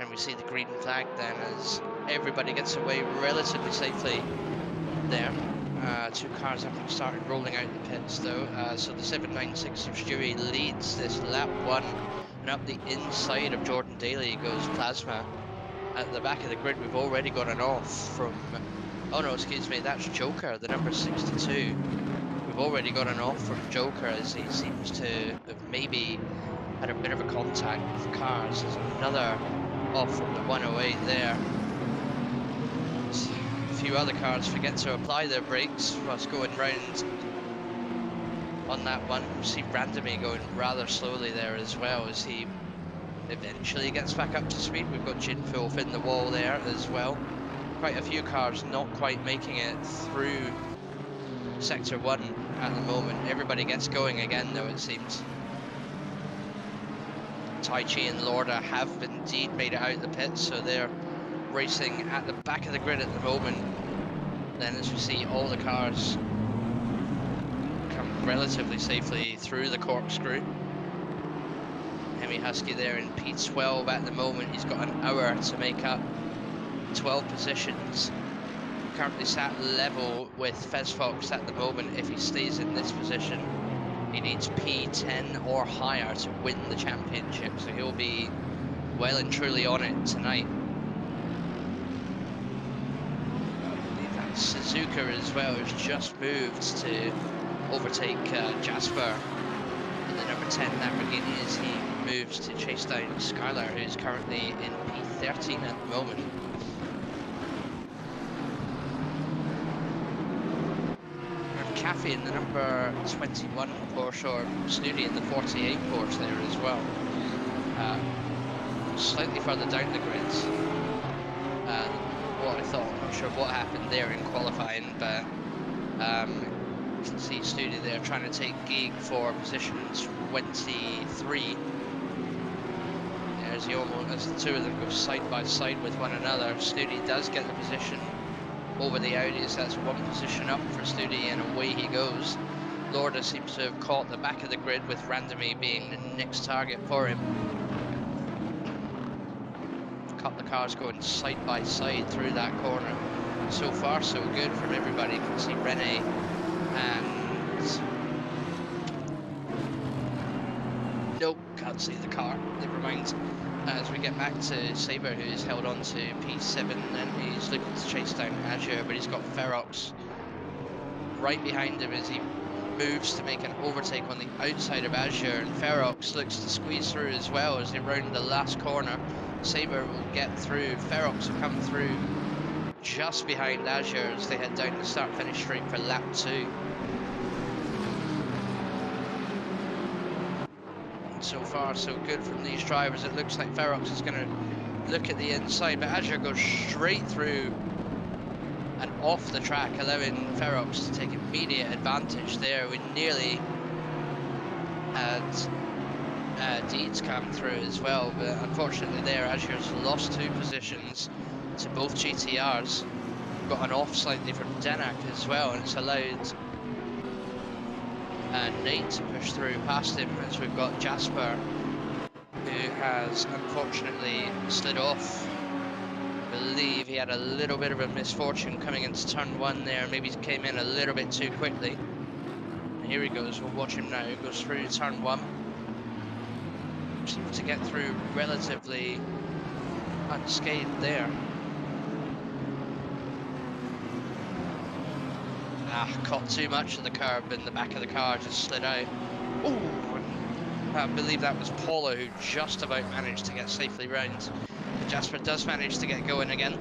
We see the green flag then as everybody gets away relatively safely there. Two cars have started rolling out the pits though, so the 796 of Stewie leads this lap 1, and up the inside of Jordan Daly goes Plasma. At the back of the grid we've already got an off from, oh no excuse me, that's Joker, the number 62. We've already got an off from Joker as he seems to have maybe had a bit of a contact with cars. There's another off from the 108 there. A few other cars forget to apply their brakes whilst going round on that one. We see Randomy going rather slowly there as well as he eventually gets back up to speed. We've got Jinfilf in the wall there as well. Quite a few cars not quite making it through Sector 1 at the moment. Everybody gets going again though, it seems. Tai Chi and Lorda have indeed made it out the pits, so they're racing at the back of the grid at the moment. Then as we see all the cars come relatively safely through the corkscrew. Hemi Husky there in P12 at the moment. He's got an hour to make up 12 positions. Currently sat level with Fezz Fox at the moment. If he stays in this position, He needs P10 or higher to win the championship, so he'll be well and truly on it tonight. Suzuka as well has just moved to overtake Jasper in the number 10 Lamborghini as he moves to chase down Skylar, who's currently in P13 at the moment. Cafe in the number 21 Porsche, or Snooty in the 48 Porsche there as well. Slightly further down the grids. What I thought, I'm not sure what happened there in qualifying, but you can see Snooty there trying to take gig for position 23. As the two of them go side by side with one another, Snooty does get the position over the Audis. That's one position up for Snooty, and away he goes. Lorda seems to have caught the back of the grid, with Randomy being the next target for him. Cut the cars going side by side through that corner. So far so good from everybody. You can see Rene and... Nope, can't see the car. Never mind. As we get back to Saber, who's held on to P7, and he's looking to chase down Azure, but he's got Ferox right behind him as he moves to make an overtake on the outside of Azure, and Ferox looks to squeeze through as well as they round the last corner. Saber will get through, Ferox will come through just behind Azure as they head down the start-finish straight for lap 2. So far so good from these drivers. It looks like Ferox is going to look at the inside, but Azure goes straight through and off the track, allowing Ferox to take immediate advantage there. We nearly had Deeds come through as well, but unfortunately there Azure's lost 2 positions to both GTRs. Got an off slightly from Denak as well, and it's allowed Nate to push through past him, as we've got Jasper, who has unfortunately slid off. I believe he had a little bit of a misfortune coming into turn 1 there, maybe he came in a little bit too quickly. And here he goes, we'll watch him now. He goes through turn 1. Seems to get through relatively unscathed there. Caught too much of the curb, and the back of the car just slid out. Oh, I believe that was Paula who just about managed to get safely round. But Jasper does manage to get going again.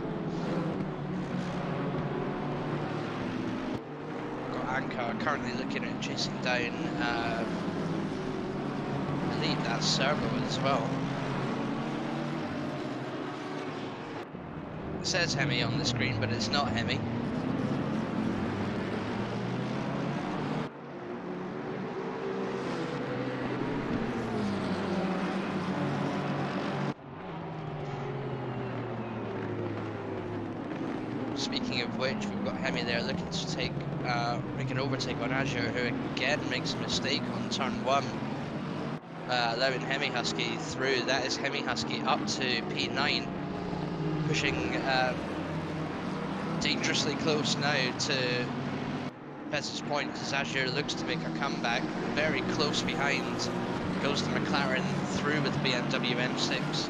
Got Ankar currently looking at chasing down, I believe that's Servo as well. It says Hemi on the screen, but it's not Hemi. Speaking of which, we've got Hemi there looking to take, make an overtake on Azure, who again makes a mistake on turn 1, allowing Hemi Husky through. That is Hemi Husky up to P9, pushing dangerously close now to Fezz's point as Azure looks to make a comeback. Very close behind goes to McLaren, through with BMW M6.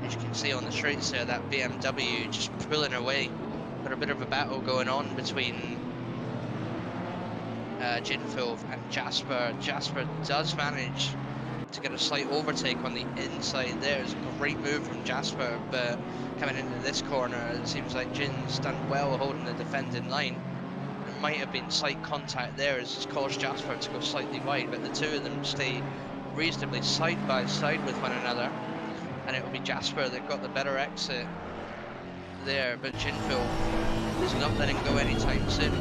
As you can see on the straights there, that BMW just pulling away. Got a bit of a battle going on between Jinfilv and Jasper. Jasper does manage to get a slight overtake on the inside there. It's a great move from Jasper, but coming into this corner, it seems like Jin's done well holding the defending line. There might have been slight contact there as it's caused Jasper to go slightly wide, but the two of them stay reasonably side by side with one another. And it will be Jasper that got the better exit there, but Jinfilv is not letting go anytime soon.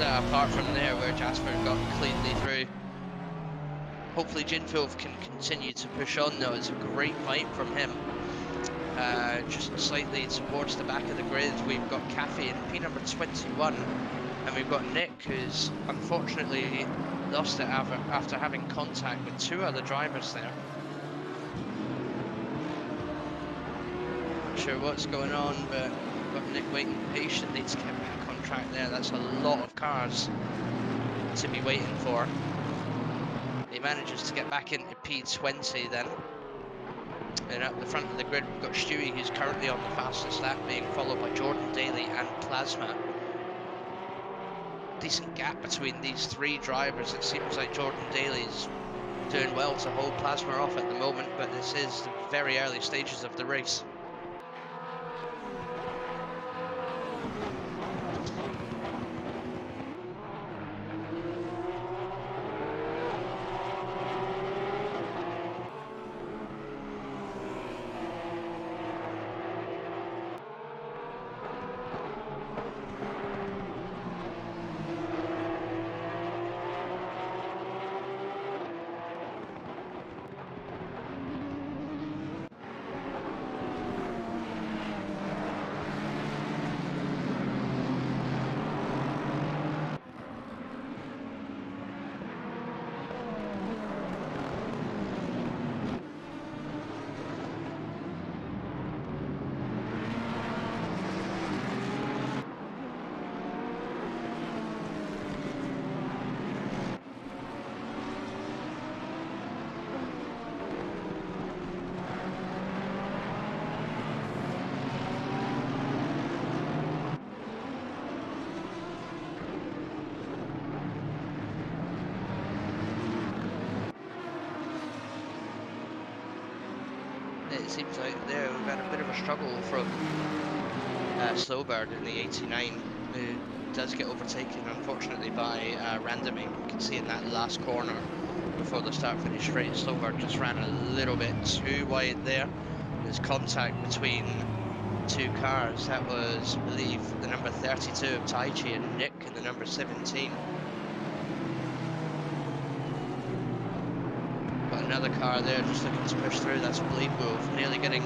Apart from there where Jasper got cleanly through. Hopefully Jinfilv can continue to push on though. It's a great fight from him. Just slightly towards the back of the grid, we've got Cafe in P number 21, and we've got Nick, who's unfortunately lost it after having contact with 2 other drivers there. Not sure what's going on, but Got Nick waiting patiently to get back on track there. That's a lot of cars to be waiting for. He manages to get back into P20 then. And at the front of the grid, we've got Stewie, who's currently on the fastest lap, being followed by Jordan Daly and Plasma. Decent gap between these three drivers. It seems like Jordan Daly's doing well to hold Plasma off at the moment, but this is the very early stages of the race. It seems like there we've had a bit of a struggle from Slowbird in the 89, who does get overtaken unfortunately by Randoming. You can see in that last corner before the start-finish race, Slowbird just ran a little bit too wide there. There's contact between two cars. That was, I believe, the number 32 of Taichi and Nick and the number 17. Got another car there just looking to push through. That's Bladewolf, nearly getting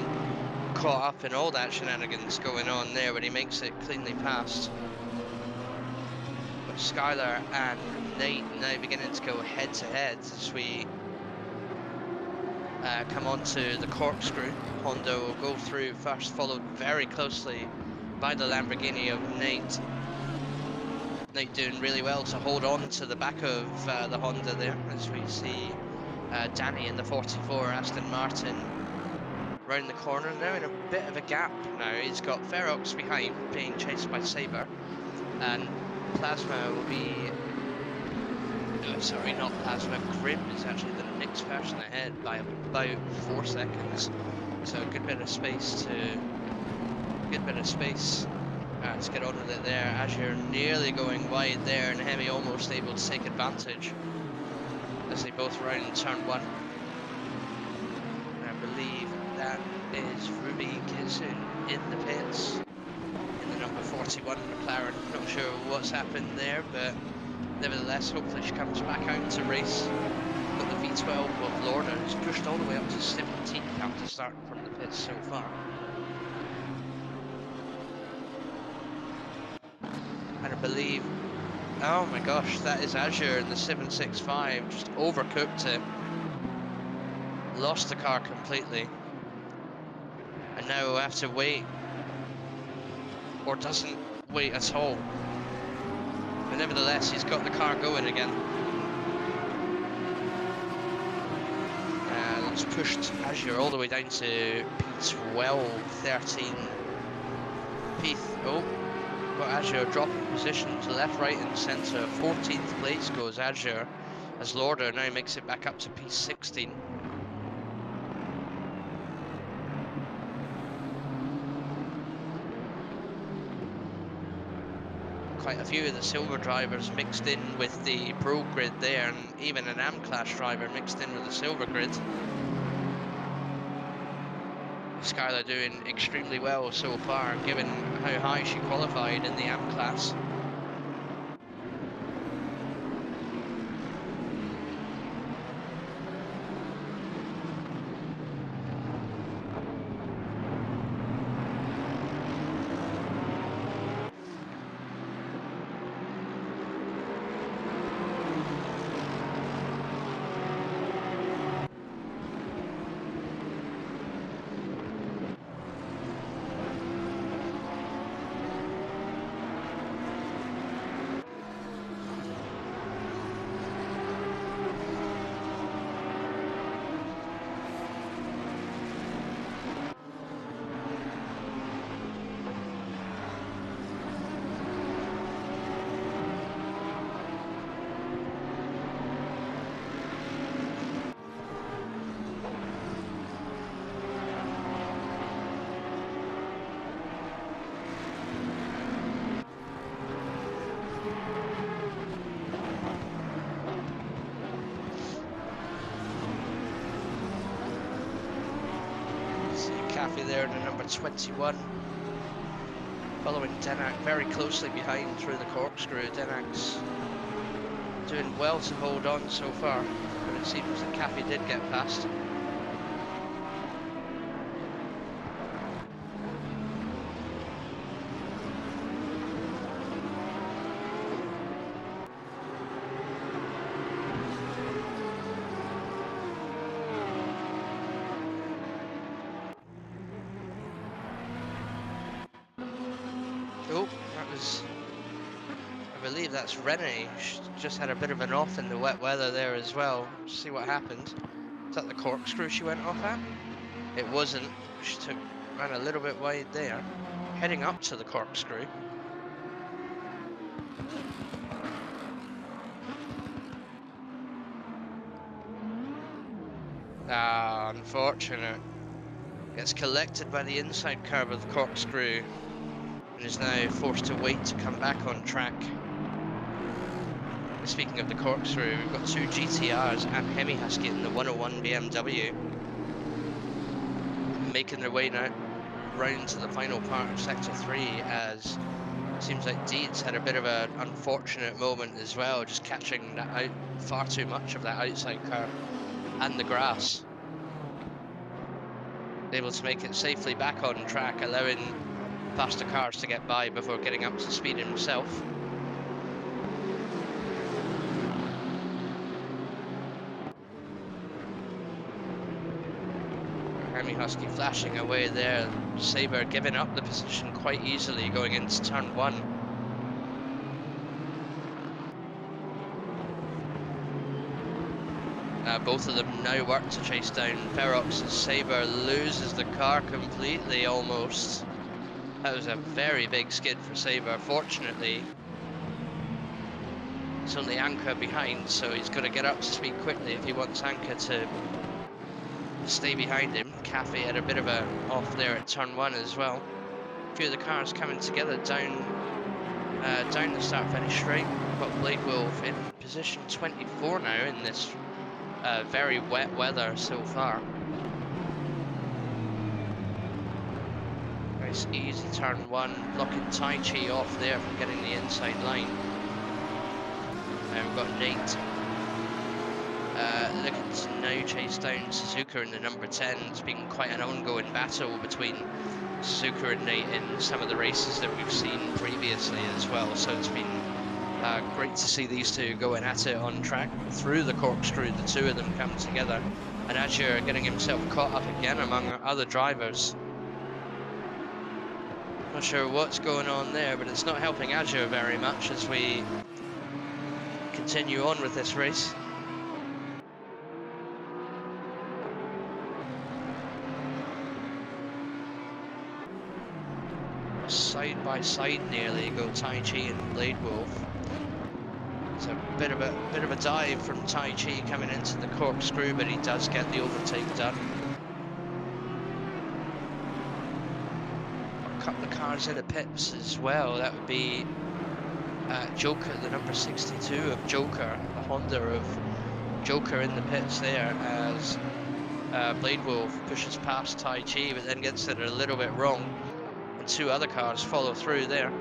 caught up in all that shenanigans going on there, but he makes it cleanly past. But Skylar and Nate now beginning to go head to head as we come on to the corkscrew. Honda will go through first, followed very closely by the Lamborghini of Nate. Nate doing really well to hold on to the back of the Honda there, as we see Danny in the 44 Aston Martin round the corner. Now in a bit of a gap now. He's got Ferox behind, being chased by Saber, and Plasma will be... No, sorry, not Plasma. Grim is actually the next person ahead by about 4 seconds. So a good bit of space to get on with it there. Azure nearly going wide there, and Hemi almost able to take advantage as they both round turn one. And I believe that is Ruby Gizun in the pits in the number 41 McLaren. Not sure what's happened there, but nevertheless, hopefully she comes back out to race. But the V12 of Lorna has pushed all the way up to 17th after starting from the pits so far. And I believe, oh my gosh, that is Azure in the 765, just overcooked it. Lost the car completely. And now we'll have to wait. Or doesn't wait at all. But nevertheless, he's got the car going again. That's pushed Azure all the way down to P12, 13. Oh. Got Azure dropping positions left, right and centre. 14th place goes Azure as Lorder now makes it back up to P16. Quite a few of the silver drivers mixed in with the pro grid there, and even an AM-class driver mixed in with the silver grid. Skylar doing extremely well so far, given how high she qualified in the AM class. Cafe there in the number 21. Following Denak very closely behind through the corkscrew. Denak's doing well to hold on so far, but it seems that Cafe did get past. Oh, that was, I believe that's Rennie. She just had a bit of an off in the wet weather there as well. See what happened. Is that the corkscrew she went off at? It wasn't. She ran a little bit wide there. Heading up to the corkscrew. Ah, unfortunate. Gets collected by the inside curve of the corkscrew and is now forced to wait to come back on track. Speaking of the corkscrew, we've got two GTRs and Hemi Husky in the 101 BMW. Making their way now round to the final part of Sector 3, as it seems like Deeds had a bit of an unfortunate moment as well, just catching that out far too much of that outside curve and the grass. Able to make it safely back on track, allowing faster cars to get by before getting up to speed himself. Hemi Husky flashing away there. Saber giving up the position quite easily going into turn 1. Both of them now work to chase down Ferox as Saber loses the car completely almost. That was a very big skid for Saber. Fortunately, it's only Anka behind, so he's got to get up to speed quickly if he wants Anka to stay behind him. Cafe had a bit of a off there at turn 1 as well. A few of the cars coming together down the start-finish straight. We've got Bladewolf in position 24 now in this very wet weather so far. Nice easy turn 1, blocking Tai Chi off there from getting the inside line. And we've got Nate looking to now chase down Suzuka in the number 10. It's been quite an ongoing battle between Suzuka and Nate in some of the races that we've seen previously as well, so it's been great to see these two going at it on track through the corkscrew. The two of them come together, and Azure getting himself caught up again among other drivers. Not sure what's going on there, but it's not helping Azure very much as we continue on with this race. Side by side nearly go Tai Chi and Bladewolf. It's a bit of a dive from Tai Chi coming into the corkscrew, but he does get the overtake done. A couple of cars in the pits as well. That would be Joker, the number 62 of Joker, the Honda of Joker in the pits there as Bladewolf pushes past Tai Chi, but then gets it a little bit wrong. And two other cars follow through there.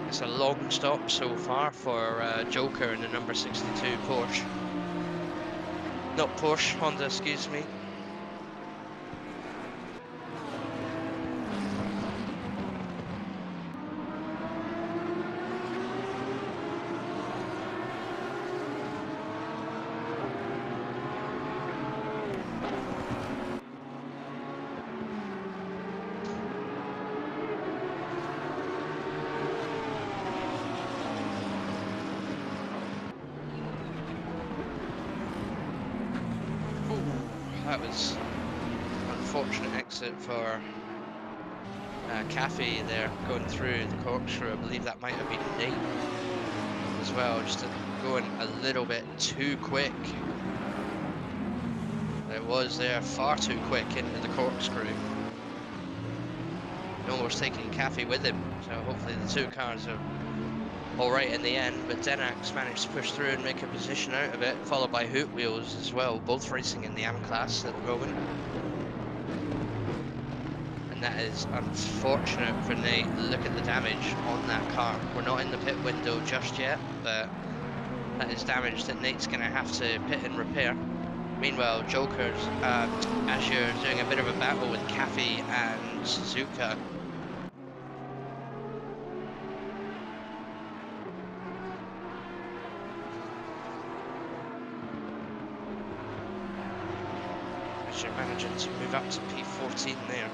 It's a long stop so far for Joker in the number 62 Porsche. Not Porsche, Honda, excuse me. That was an unfortunate exit for Cafe there, going through the corkscrew. I believe that might have been Nate as well, just going a little bit too quick. It was there far too quick into the corkscrew. Almost taking Cafe with him, so hopefully the two cars are all right in the end, but Denax managed to push through and make a position out of it, followed by Hoot Wheels as well, both racing in the AM class at the moment. And that is unfortunate for Nate. Look at the damage on that car. We're not in the pit window just yet, but that is damage that Nate's going to have to pit and repair. Meanwhile, Joker's, Azure doing a bit of a battle with Cafe and Suzuka. Azure managing to move up to P14 there.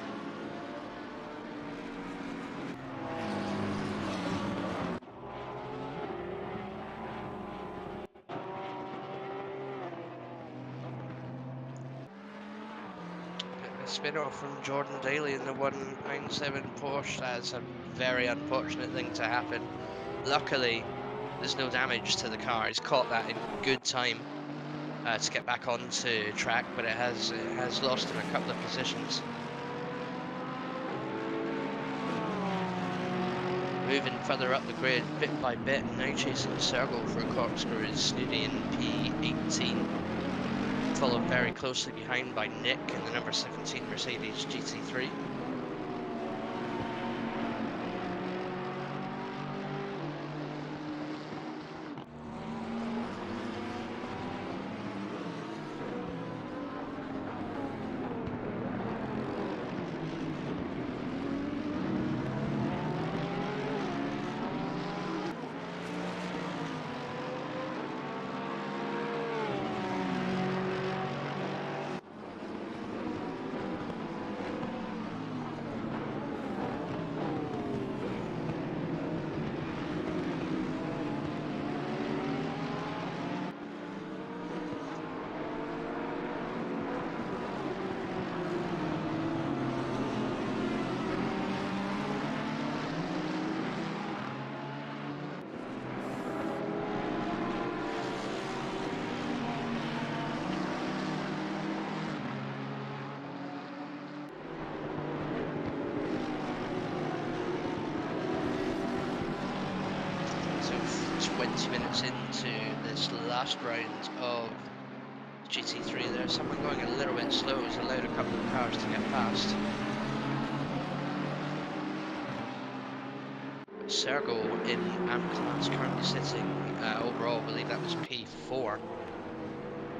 Spin off from Jordan Daly in the 197 Porsche. That's a very unfortunate thing to happen. Luckily, there's no damage to the car. He's caught that in good time to get back onto track, but it has lost him a couple of positions. Moving further up the grid, bit by bit, now chasing Sergel for a corkscrew is Snooty in P18. Followed very closely behind by Nick in the number 17 Mercedes GT3. So 20 minutes into this last round of GT3, there's someone going a little bit slow. Has allowed a couple of cars to get past. Sergel in AM class currently sitting overall, I believe that was P4.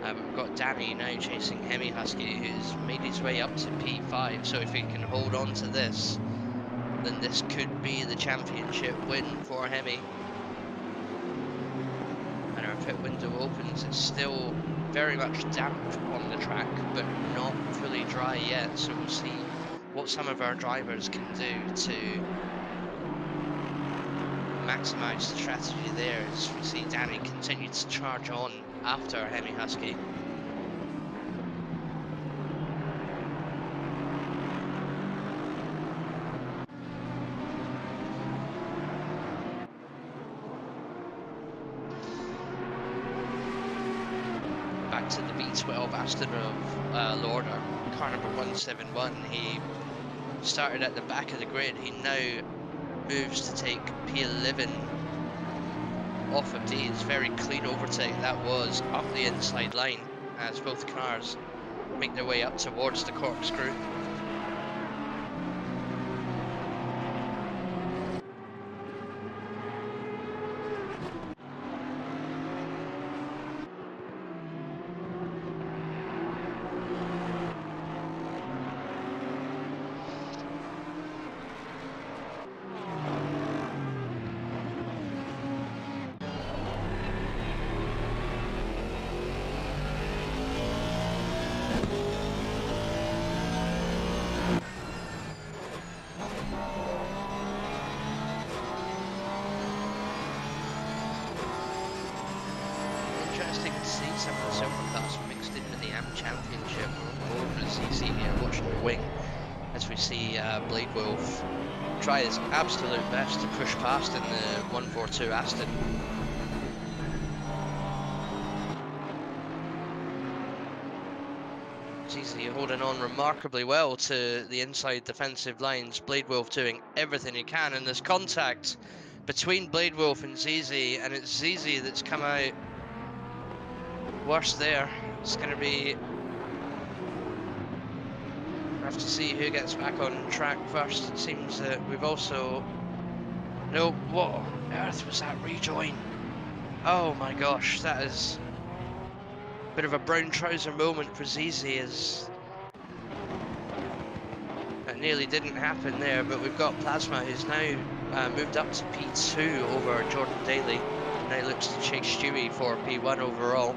We've got Danny now chasing Hemi Husky, who's made his way up to P5. So if he can hold on to this, then this could be the championship win for Hemi. And our pit window opens. It's still very much damp on the track, but not fully dry yet. So we'll see what some of our drivers can do to maximise the strategy there, as we see Danny continue to charge on after Hemi Husky. Back to the B12 Aston of Lauder, car number 171. He started at the back of the grid. He now moves to take P11 off of D. It's very clean overtake that was up the inside line as both cars make their way up towards the corkscrew. Interesting to see some of the silver class mixed in with the AM Championship. We're over the CC here watching the wing as we see Bladewolf try his absolute best to push past in the 142 Aston. Easy holding on remarkably well to the inside defensive lines. Bladewolf doing everything he can, and there's contact between Bladewolf and ZZ, and it's ZZ that's come out worse there. It's going to be... We'll have to see who gets back on track first. It seems that we've also... No, what on earth was that rejoin? Oh my gosh, that is a bit of a brown trouser moment for ZZ, as that nearly didn't happen there, but we've got Plasma, who's now moved up to P2 over Jordan Daly, and now looks to chase Stewie for P1 overall.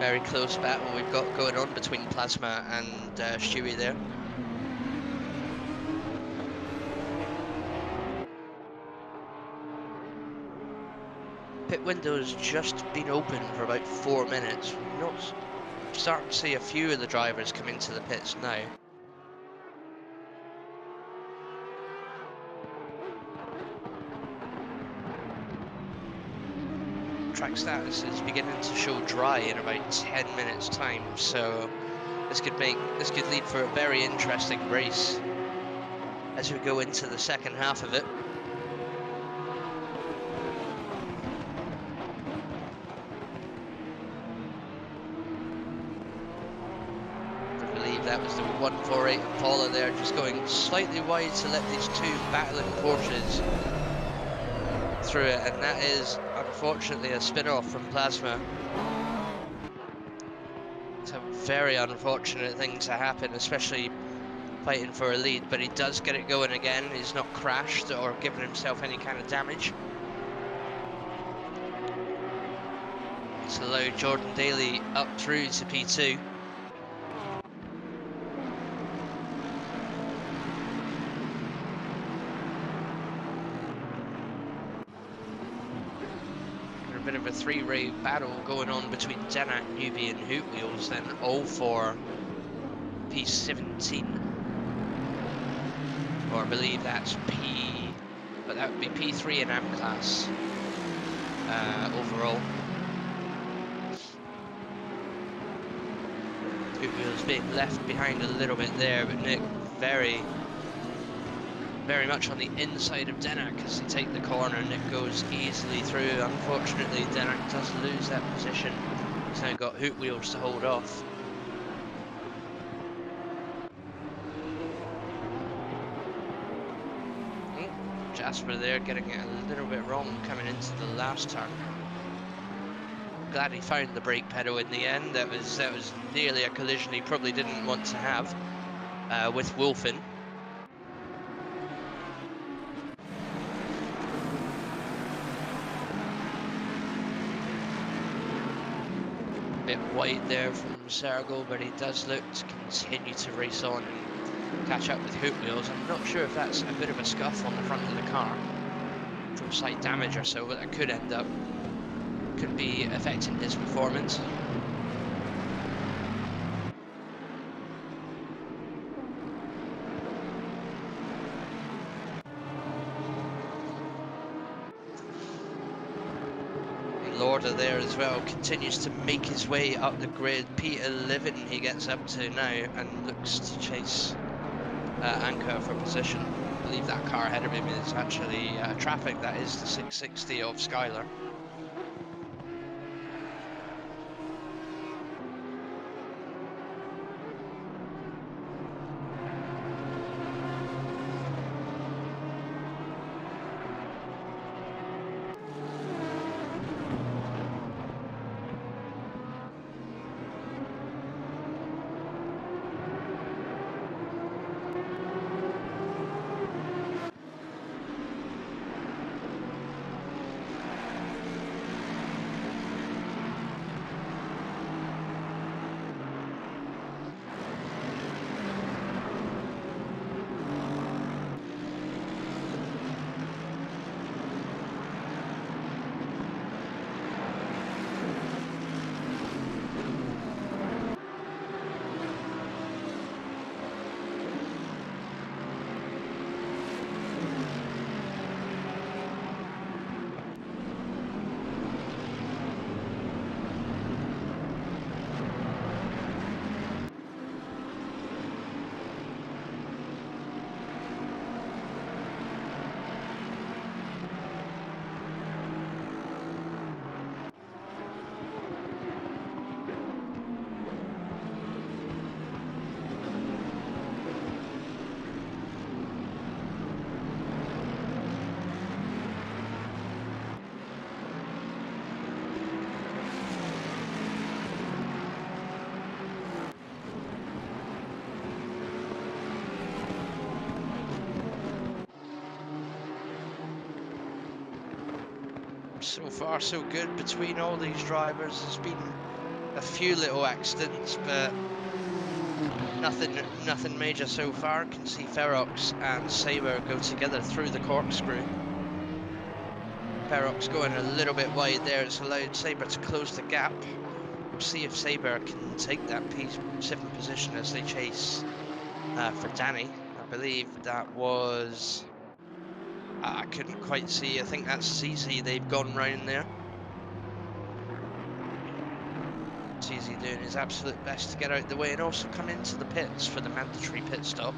Very close battle we've got going on between Plasma and Stewie there. Pit window's just been open for about 4 minutes. We're not starting to see a few of the drivers come into the pits now. Track status is beginning to show dry in about 10 minutes time, so this could lead for a very interesting race as we go into the second half of it. I believe that was the 148 Impala there, just going slightly wide to let these two battling Porsches through it, and that is unfortunately a spin-off from Plasma. It's a very unfortunate thing to happen, especially fighting for a lead, but he does get it going again. He's not crashed or given himself any kind of damage. It's allowed Jordan Daly up through to P2. Bit of a three-way battle going on between Denak, Newbie and Hoot Wheels, then all for P17, or I believe that's but that would be P3 in AM class overall. Hoot Wheels being left behind a little bit there, but Nick very much on the inside of Denak as they take the corner. Nick goes easily through. Unfortunately, Denak does lose that position. He's now got Hoot Wheels to hold off. Jasper there getting it a little bit wrong coming into the last turn. Glad he found the brake pedal in the end. That was nearly a collision he probably didn't want to have with Wolfen. Bit wide there from Sergel, but he does look to continue to race on and catch up with Hoot Wheels. I'm not sure if that's a bit of a scuff on the front of the car from slight damage or so, but that could be affecting his performance. Lorda there as well continues to make his way up the grid. P11 he gets up to now and looks to chase Anchor for position. I believe that car ahead of him is actually traffic. That is the 660 of Skylar. So far, so good between all these drivers. There's been a few little accidents, but nothing major so far. Can see Ferox and Saber go together through the corkscrew. Ferox going a little bit wide there. It's allowed Saber to close the gap. We'll see if Saber can take that P7 position as they chase for Danny. I believe that was... I couldn't quite see. I think that's ZZ they've gone round there. ZZ doing his absolute best to get out the way and also come into the pits for the mandatory pit stop.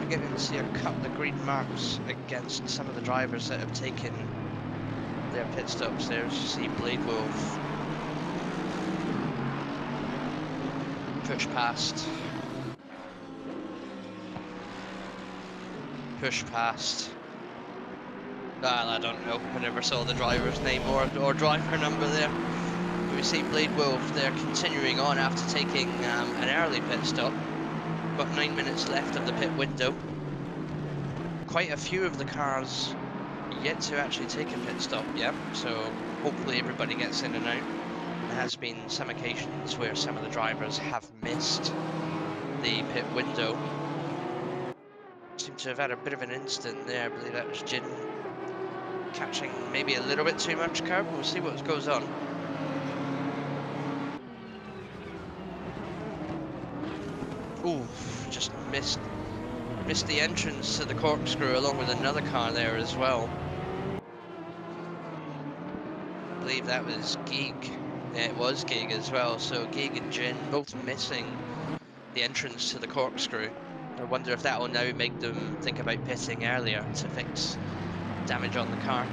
Getting to see a couple of green marks against some of the drivers that have taken their pit stops there. As you see Bladewolf push past, well, I don't know, I never saw the driver's name or driver number there. But we see Bladewolf there continuing on after taking an early pit stop. Got 9 minutes left of the pit window. Quite a few of the cars yet to actually take a pit stop, yeah, so hopefully everybody gets in and out. There has been some occasions where some of the drivers have missed the pit window. Seem to have had a bit of an incident there. I believe that was Jin catching maybe a little bit too much curb. We'll see what goes on. Ooh, just missed the entrance to the corkscrew along with another car there as well. I believe that was Gig. Yeah, it was Gig as well. So Gig and Jin both missing the entrance to the corkscrew. I wonder if that will now make them think about pitting earlier to fix damage on the car.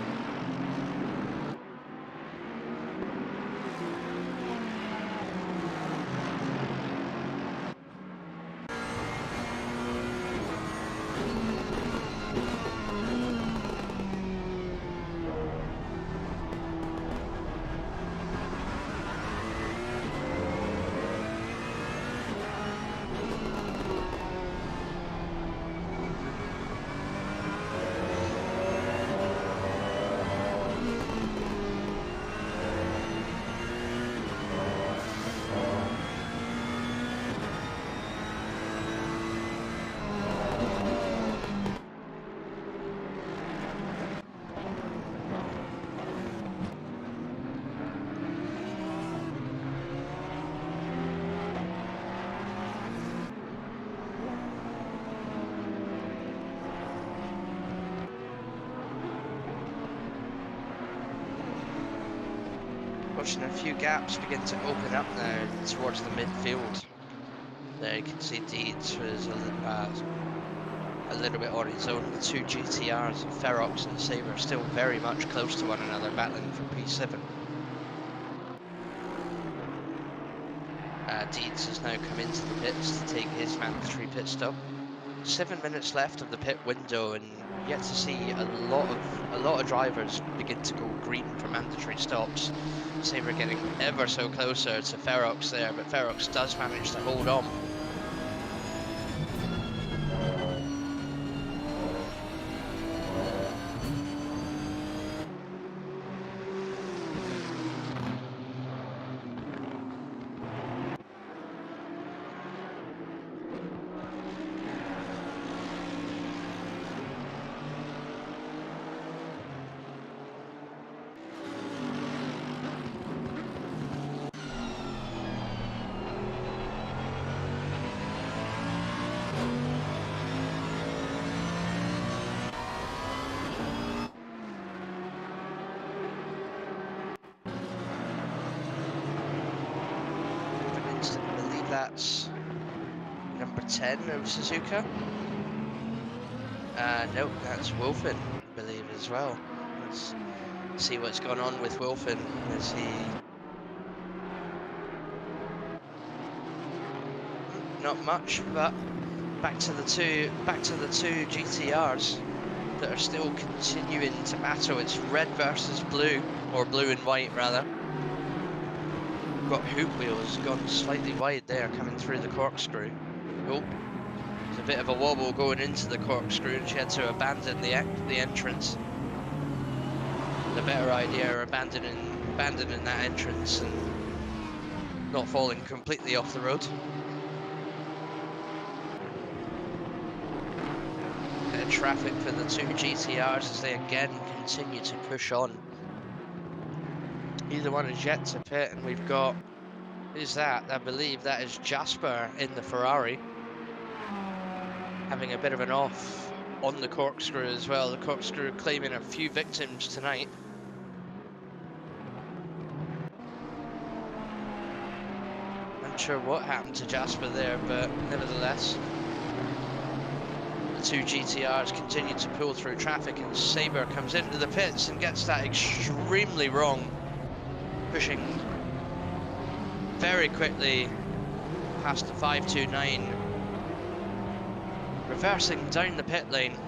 Watching a few gaps begin to open up now towards the midfield. There you can see Deeds was a little bit on his own. The two GTRs, Ferox and Saber, still very much close to one another, battling for P7. Deeds has now come into the pits to take his mandatory pit stop. 7 minutes left of the pit window, and yet to see a lot of drivers begin to go green for mandatory stops. Saber getting ever so closer to Ferox there, but Ferox does manage to hold on. that's number 10 of Suzuka. Nope, that's Wolfen, I believe, as well. Let's see what's gone on with Wolfen. Is he... Not much, but back to the two GTRs that are still continuing to battle. It's red versus blue, or blue and white rather. Got hoop wheels gone slightly wide there, coming through the corkscrew. Oh, there's a bit of a wobble going into the corkscrew, and she had to abandon the entrance. The better idea, abandoning that entrance and not falling completely off the road. Bit of traffic for the two GTRs as they again continue to push on. Either one is yet to pit, and we've got, who's that? I believe that is Jasper in the Ferrari. Having a bit of an off on the corkscrew as well. The corkscrew claiming a few victims tonight. Unsure what happened to Jasper there, but nevertheless, the two GTRs continue to pull through traffic, and Saber comes into the pits and gets that extremely wrong. Pushing very quickly past the 529, reversing down the pit lane.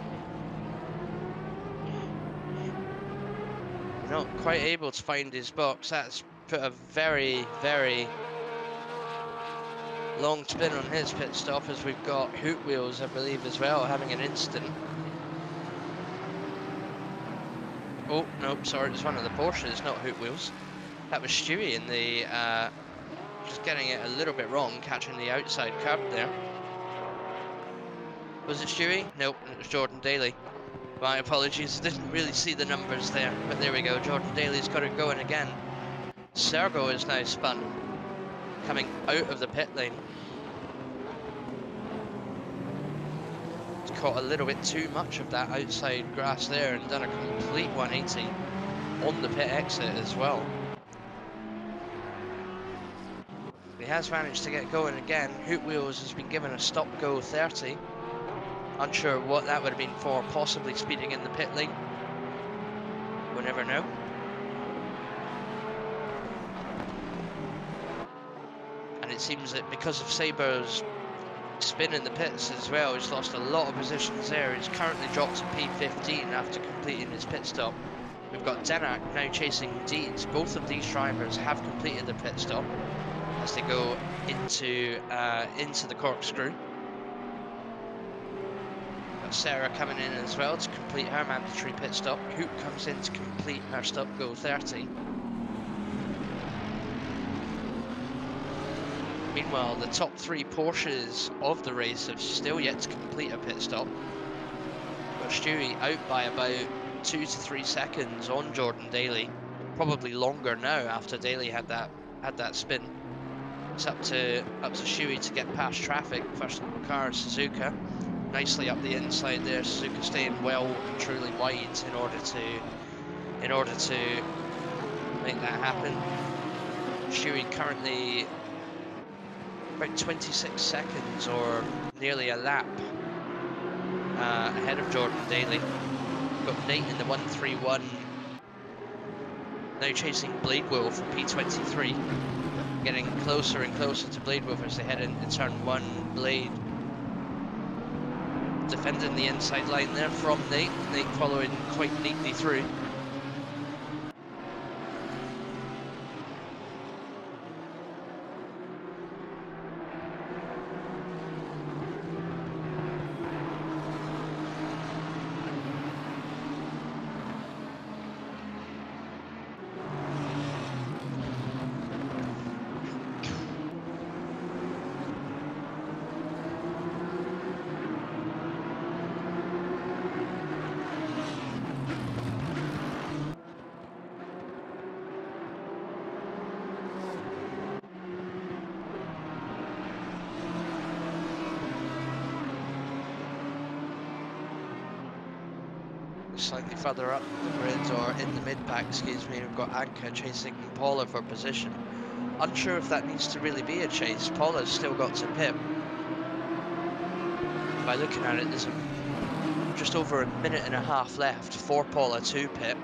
Not quite able to find his box. That's put a very, very long spin on his pit stop, as we've got Hoot Wheels, I believe, as well, having an incident. Oh, no, sorry, it's one of the Porsches, not Hoot Wheels. That was Stewie in the, just getting it a little bit wrong, catching the outside curb there. Was it Stewie? Nope, it was Jordan Daly. My apologies, didn't really see the numbers there, but there we go, Jordan Daly's got it going again. Sergo is now spun, coming out of the pit lane. He's caught a little bit too much of that outside grass there and done a complete 180 on the pit exit as well. He has managed to get going again. Hoot Wheels has been given a stop go 30. Unsure what that would have been for, possibly speeding in the pit lane. We'll never know. And it seems that because of Saber's spin in the pits as well, he's lost a lot of positions there. He's currently dropped to P15 after completing his pit stop. We've got Denak now chasing Deeds. Both of these drivers have completed the pit stop as they go into the corkscrew. Got Sarah coming in as well to complete her mandatory pit stop. Hoot comes in to complete her stop go 30. Meanwhile, the top three Porsches of the race have still yet to complete a pit stop. Got Stewie out by about 2 to 3 seconds on Jordan Daly. Probably longer now after Daly had that spin. It's up to Stewie to get past traffic. First car, Suzuka, nicely up the inside there. Suzuka staying well and truly wide in order to make that happen. Stewie currently about 26 seconds or nearly a lap ahead of Jordan Daly. Got Nate in the 131, now chasing Bladewolf for P23. Getting closer and closer to Bladewolf as they head into turn 1. Blade defending the inside line there from Nate. Nate following quite neatly through. Slightly further up the grid, or in the mid-pack, excuse me, we've got Anka chasing Paula for position. unsure if that needs to really be a chase. Paula's still got to pit. By looking at it, there's just over a minute and a half left for Paula to pit.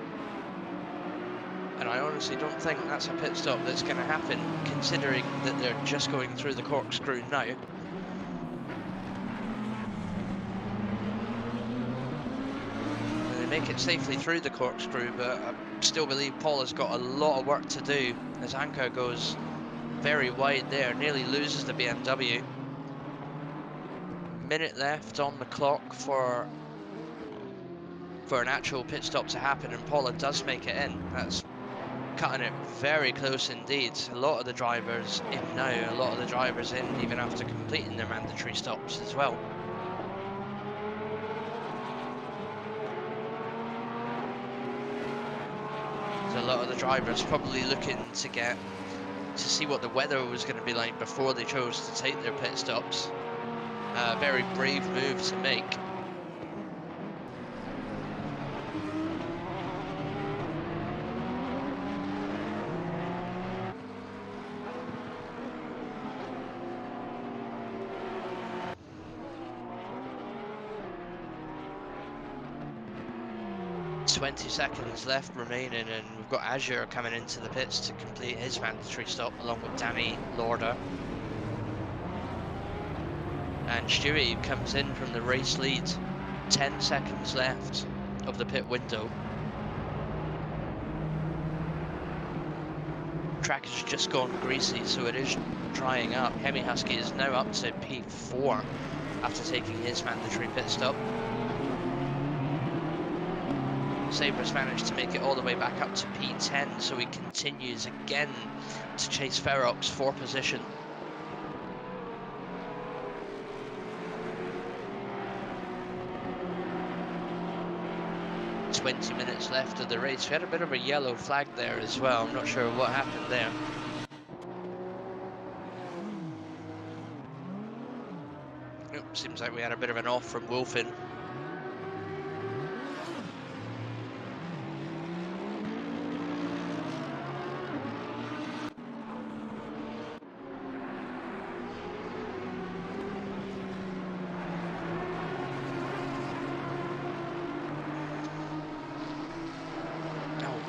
And I honestly don't think that's a pit stop that's going to happen, considering that they're just going through the corkscrew now. And they make it safely through the corkscrew, but I still believe Paula's got a lot of work to do as Anka goes very wide there, nearly loses the BMW. Minute left on the clock for an actual pit stop to happen, and Paula does make it in. That's cutting it very close indeed. A lot of the drivers in now, a lot of the drivers in even after completing their mandatory stops as well. So a lot of the drivers probably looking to see what the weather was going to be like before they chose to take their pit stops. A very brave move to make. .20 seconds left remaining, and we've got Azure coming into the pits to complete his mandatory stop along with Danny Lauder. And Stewie comes in from the race lead. 10 seconds left of the pit window. Track has just gone greasy, so it is drying up. Hemi Husky is now up to P4 after taking his mandatory pit stop. Sabres managed to make it all the way back up to P10, so he continues again to chase Ferox for position. .20 minutes left of the race. We had a bit of a yellow flag there as well. I'm not sure what happened there. Seems like we had a bit of an off from Wolfen.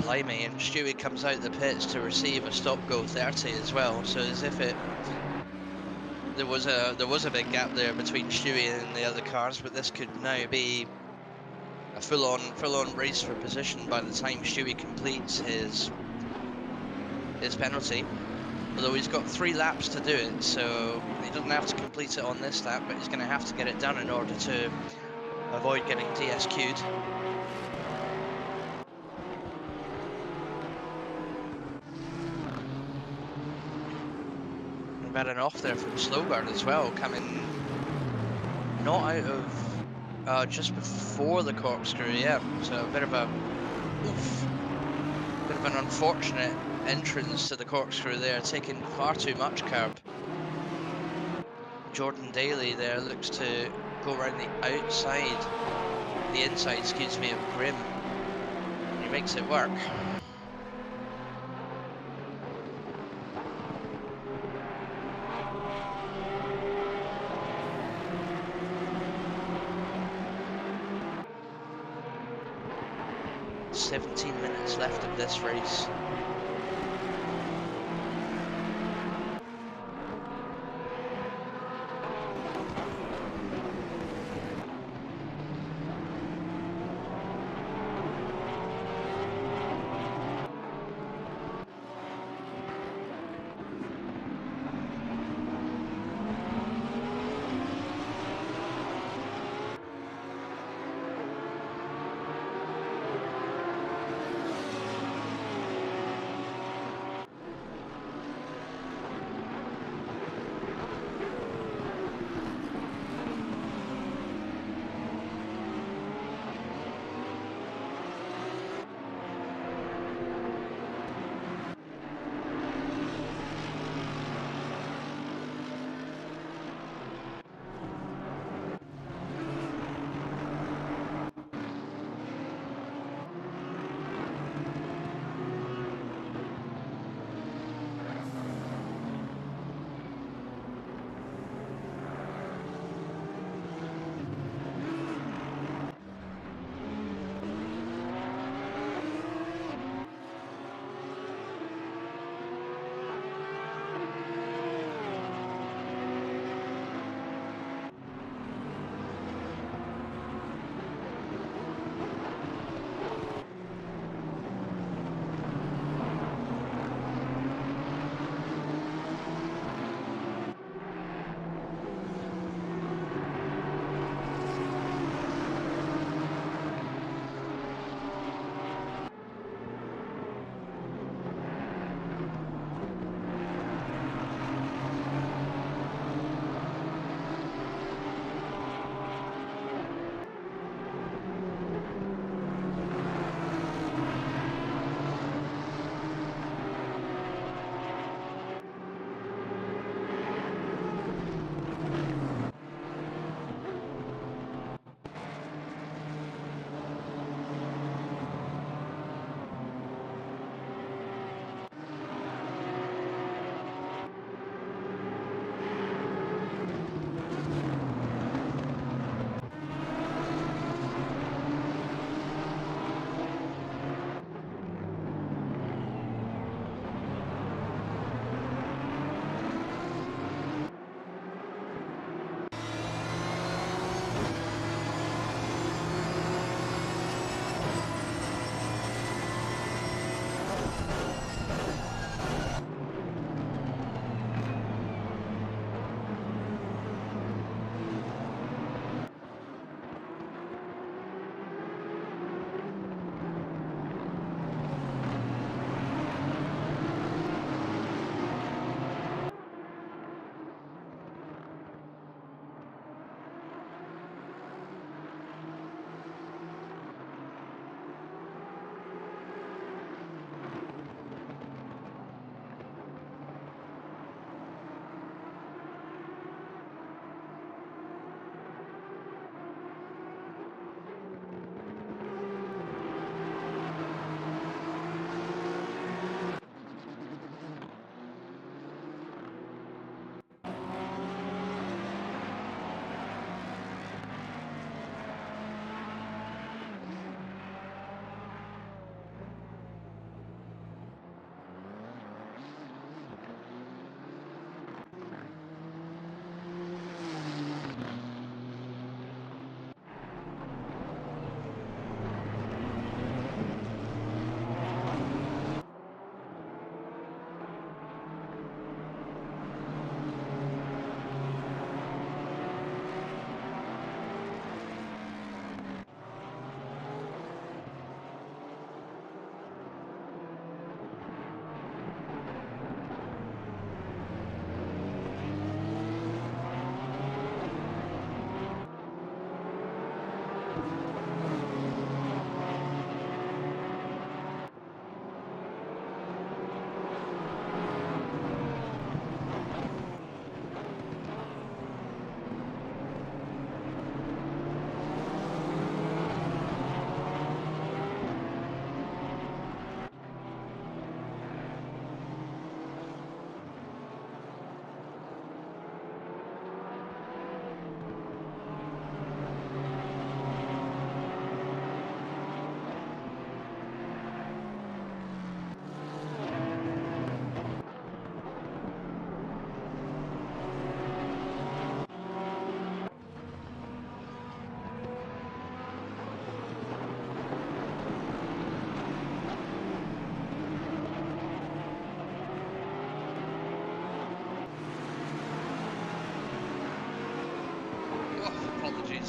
Blimey, and Stewie comes out the pits to receive a stop go 30 as well, so as if there was a big gap there between Stewie and the other cars, but this could now be a full-on race for position by the time Stewie completes his penalty. Although he's got 3 laps to do it, so he doesn't have to complete it on this lap, but he's going to have to get it done in order to avoid getting DSQ'd. Had an off there from Slowbird as well, coming not out of just before the corkscrew, yeah. So a bit of an unfortunate entrance to the corkscrew there, taking far too much curb. Jordan Daly there looks to go around the inside, excuse me, of Grim. And he makes it work. Left of this race.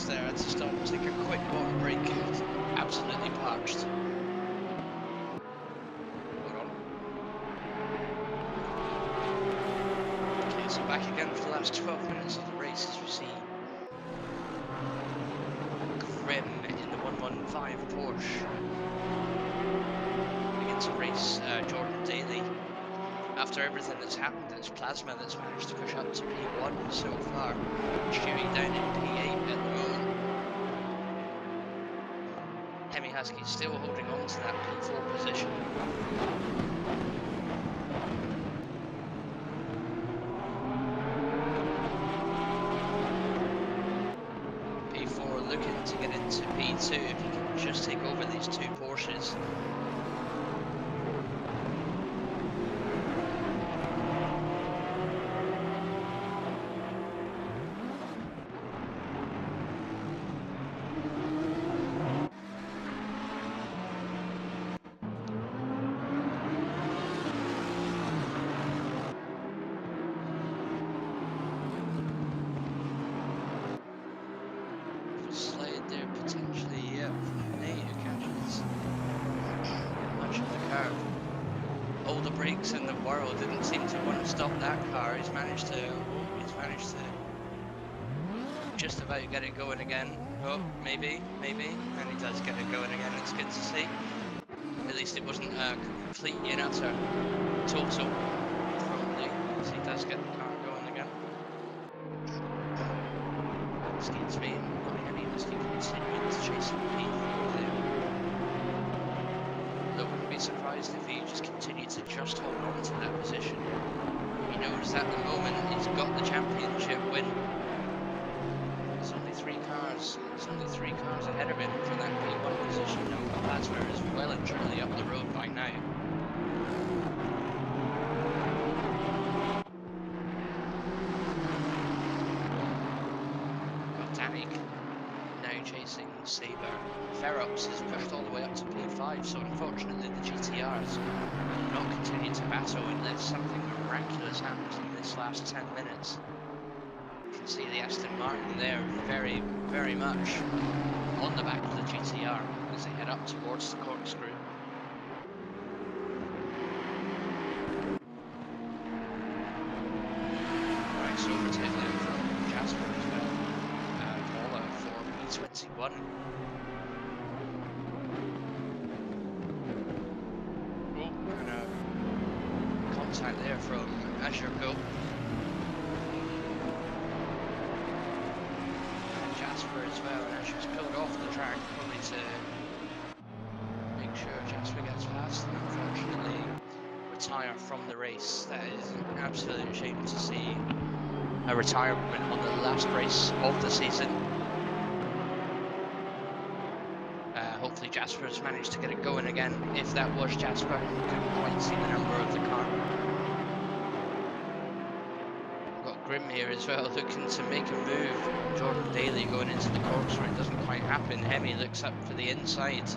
pits there to stop, take a quick water break. It's absolutely parched. Hold on. Okay, so back again for the last 12 minutes of the race as we see Grim in the 115 Porsche begin to race Jordan Daly. After everything that's happened, it's Plasma that's managed to push up to P1 so far. Stewie down in P8 at the moment. Hemi Husky still holding on to that P4 position. P4 looking to get into P2 if he can just take over these two Porsches. Slide there potentially, yeah, from Nate who catches much of the curve. All the brakes in the world didn't seem to want to stop that car. He's managed to just about get it going again. Oh, maybe, and he does get it going again. It's good to see. At least it wasn't a complete and utter total from Nate, as he does get the car going again. Skates me, Hemi Husky continuing to chase him P4 there. I wouldn't be surprised if he just continued to just hold on to that position. He knows at the moment he's got the championship win. There's only three cars ahead of him for that P1 position. Now Plasma is well and truly up the road by now. Now chasing Saber. Ferox is pushed all the way up to P5, so unfortunately the GTRs will not continue to battle unless something miraculous happens in this last 10 minutes. You can see the Aston Martin there very, very much on the back of the GTR as they head up towards the corkscrew. Nice overtake there from Jasper as well. 21. Oh, and a contact there from Azure Go. And Jasper as well, and Azure's pulled off the track probably to make sure Jasper gets past and unfortunately retire from the race. That is an absolute shame to see a retirement on the last race of the season. Hopefully Jasper's managed to get it going again. If that was Jasper, couldn't quite see the number of the car. Got Grim here as well, looking to make a move. Jordan Daly going into the corkscrew, it doesn't quite happen. Hemi looks up for the inside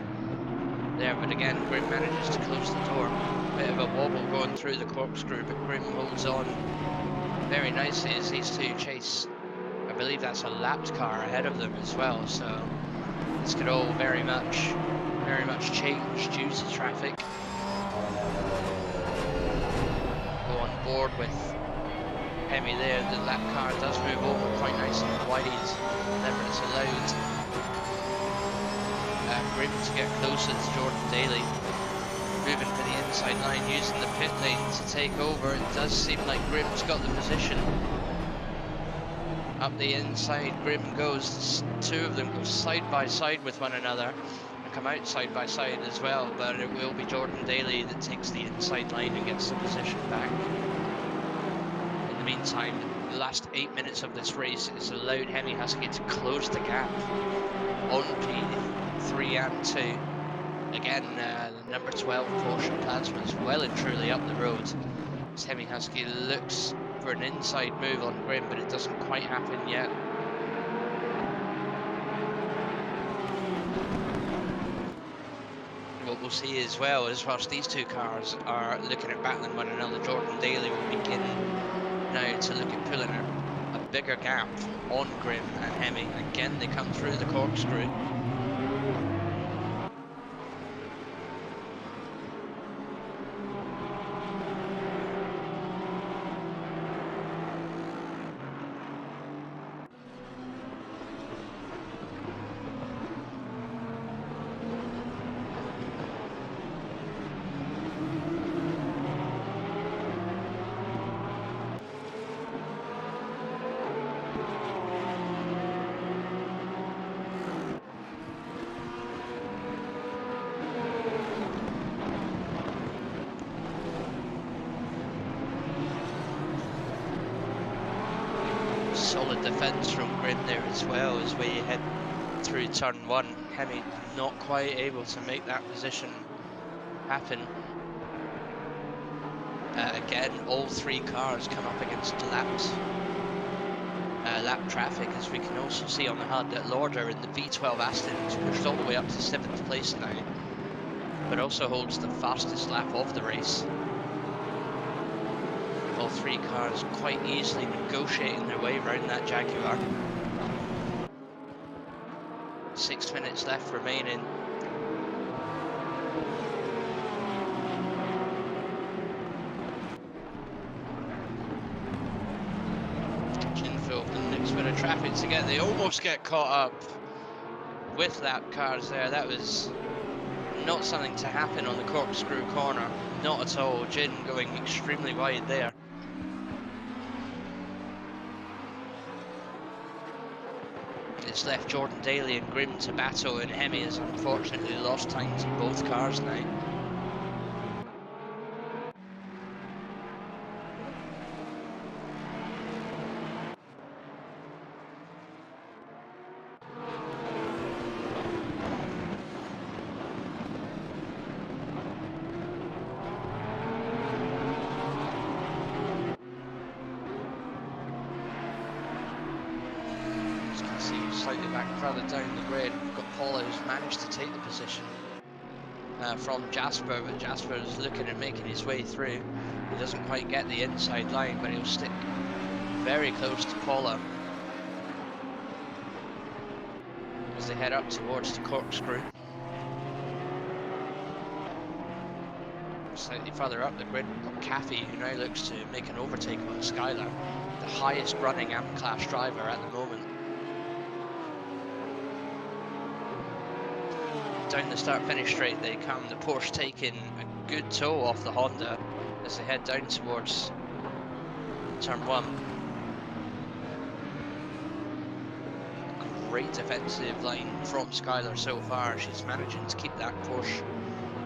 there, but again, Grim manages to close the door. Bit of a wobble going through the corkscrew, but Grim holds on very nicely as these two chase. I believe that's a lapped car ahead of them as well, so this could all very much change due to traffic. Go on board with Hemi there. The lap car does move over quite nicely wide whenever it's allowed. Grim to get closer to Jordan Daly. Moving for the inside line, using the pit lane to take over. It does seem like Grim's got the position. Up the inside, Grim goes, two of them go side by side with one another and come out side by side as well, but it will be Jordan Daly that takes the inside line and gets the position back. In the meantime, the last 8 minutes of this race has allowed Hemi Husky to close the gap on P3 and 2. Again, the number 12 Porsche Plasma is well and truly up the road as Hemi Husky looks for an inside move on Grim, but it doesn't quite happen yet. What we'll see as well is whilst these two cars are looking at battling one another, Jordan Daly will begin now to look at pulling a bigger gap on Grim and Hemi. Again, they come through the corkscrew. Solid defence from Grim there as well as we head through turn 1. Hemi not quite able to make that position happen. Again, all 3 cars come up against lap traffic, as we can also see on the HUD that Lauder in the V12 Aston is pushed all the way up to 7th place now, but also holds the fastest lap of the race. All 3 cars quite easily negotiating their way around that Jaguar. 6 minutes left remaining. Chinfield, the next bit of traffic to get. They almost get caught up with lap cars there. That was not something to happen on the corkscrew corner. Not at all. Jin going extremely wide there. It's left Jordan Daly and Grim to battle, and Hemi has unfortunately lost time to both cars now. Slightly back further down the grid, we've got Paula who's managed to take the position from Jasper, but Jasper is looking at making his way through. He doesn't quite get the inside line, but he'll stick very close to Paula as they head up towards the corkscrew. Slightly further up the grid, we've got Kathy, who now looks to make an overtake on Skylar, the highest running M-Class driver at the moment. Down the start-finish straight they come, the Porsche taking a good toll off the Honda as they head down towards turn 1. Great defensive line from Skylar so far. She's managing to keep that Porsche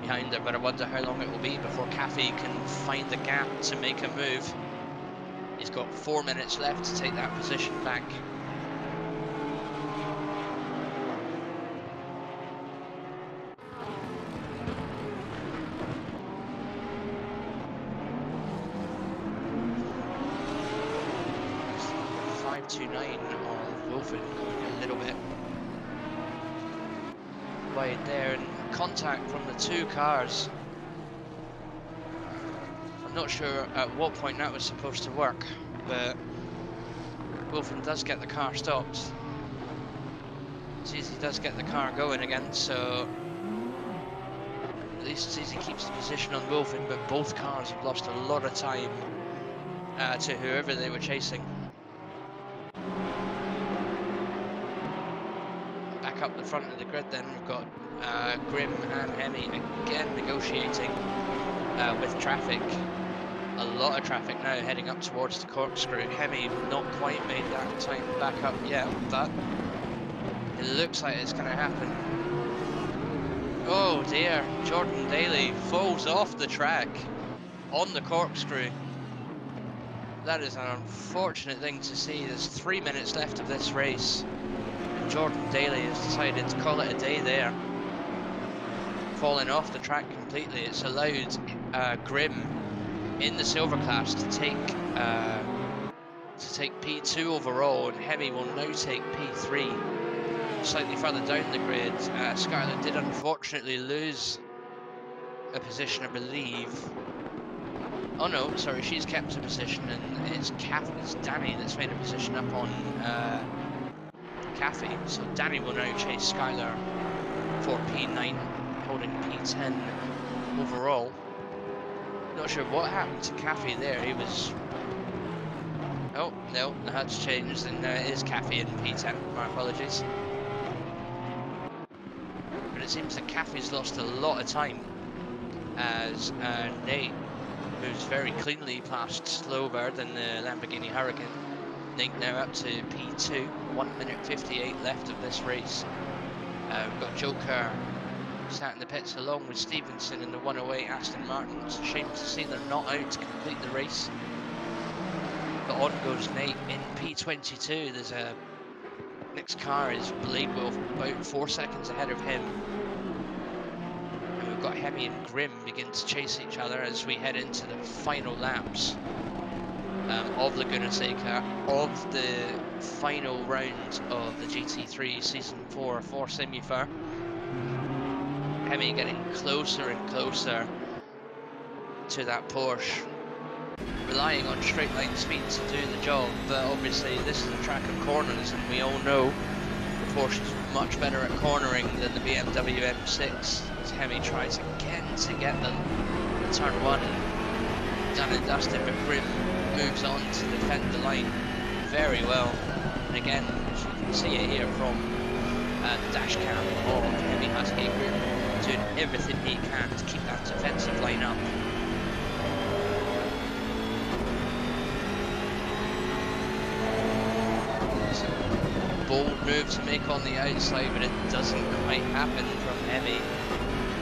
behind her, but I wonder how long it will be before Kathy can find the gap to make a move. He's got 4 minutes left to take that position back. Of Wilford going a little bit wide there, and contact from the 2 cars. I'm not sure at what point that was supposed to work, but Wilford does get the car stopped. Zizi does get the car going again, so at least Zizi keeps the position on Wilford, but both cars have lost a lot of time to whoever they were chasing. Up the front of the grid then we've got Grim and Hemi again negotiating with traffic. A lot of traffic now heading up towards the corkscrew. Hemi not quite made that time back up yet, but it looks like it's going to happen. Oh dear, Jordan Daly falls off the track on the corkscrew. That is an unfortunate thing to see. There's 3 minutes left of this race. Jordan Daly has decided to call it a day there, falling off the track completely. It's allowed Grim in the silver class to take P2 overall, and Hemi will now take P3. Slightly further down the grid, Skylar did unfortunately lose a position, I believe. Oh no, sorry, she's kept a position, and it's Danny that's made a position up on Kathy. So Danny will now chase Skylar for P9, holding P10 overall. Not sure what happened to Kathy there. He was. Oh no, that's changed, and it is Kathy in P10. My apologies. But it seems that Kathy's lost a lot of time as Nate, who's very cleanly passed Slowbird in the Lamborghini Hurricane. Nate now up to P2, 1 minute 58 left of this race. We've got Joker sat in the pits along with Stevenson in the 108 Aston Martin. It's a shame to see they're not out to complete the race. But on goes Nate in P22. There's a next car is Bladewolf, about 4 seconds ahead of him. And we've got Hemi and Grim begin to chase each other as we head into the final laps of Laguna Seca, of the final round of the GT3 Season 4 for Simufur. Hemi getting closer and closer to that Porsche, relying on straight line speed to do the job, but obviously this is a track of corners, and we all know the Porsche is much better at cornering than the BMW M6. As Hemi tries again to get the turn 1 done and dusted, but Grim moves on to defend the line very well. And again, as you can see it here from the dash cam of Hemi Husky, Grim doing everything he can to keep that defensive line up. So, bold move to make on the outside, but it doesn't quite happen from Hemi.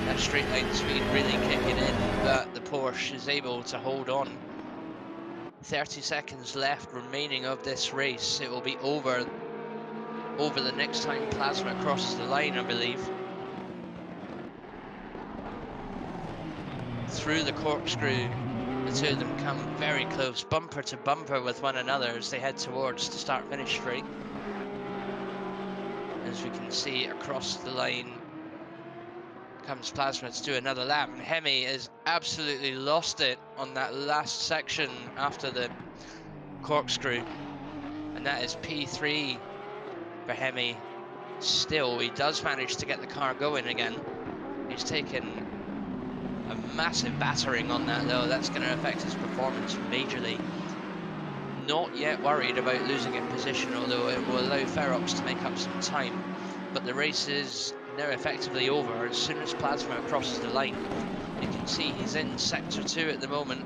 That straight line speed really kicking in, but the Porsche is able to hold on. 30 seconds left remaining of this race. It will be over the next time Plasma crosses the line, I believe. Through the corkscrew, the two of them come very close, bumper to bumper with one another as they head towards the start-finish straight. As we can see across the line comes Plasma to do another lap, and Hemi has absolutely lost it on that last section after the corkscrew, and that is P3 for Hemi. Still, he does manage to get the car going again. He's taken a massive battering on that though. That's going to affect his performance majorly. Not yet worried about losing in position, although it will allow Ferox to make up some time, but the race is now effectively over as soon as Plasma crosses the line. You can see he's in sector 2 at the moment.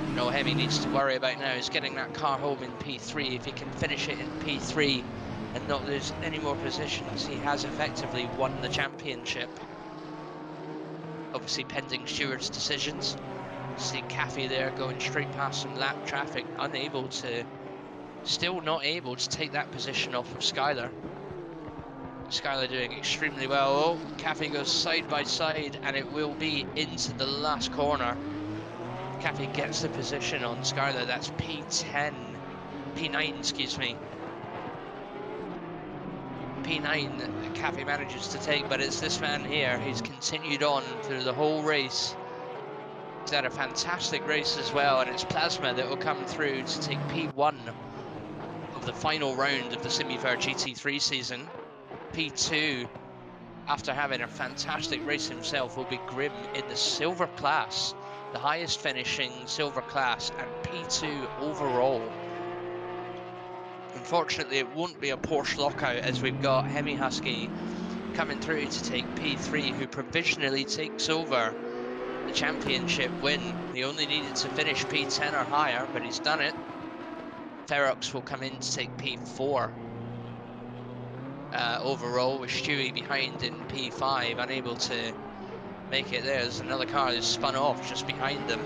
And all Hemi needs to worry about now is getting that car home in P3. If he can finish it in P3 and not lose any more positions, he has effectively won the championship. Obviously pending stewards' decisions. See Kathy there going straight past some lap traffic, still not able to take that position off of Skylar. Skylar doing extremely well. Oh, Kathy goes side by side, and it will be into the last corner. Kathy gets the position on Skylar. That's P9, excuse me. P9 Kathy manages to take, but it's this man here. He's continued on through the whole race. He's had a fantastic race as well, and it's Plasma that will come through to take P1 of the final round of the Simufur GT3 season. P2, after having a fantastic race himself, will be Grim in the silver class, the highest finishing silver class, and P2 overall. Unfortunately, it won't be a Porsche lockout as we've got Hemi Husky coming through to take P3, who provisionally takes over the championship win. He only needed to finish P10 or higher, but he's done it. Ferox will come in to take P4 overall, with Stewie behind in P5, unable to make it there. There's another car that's spun off just behind them.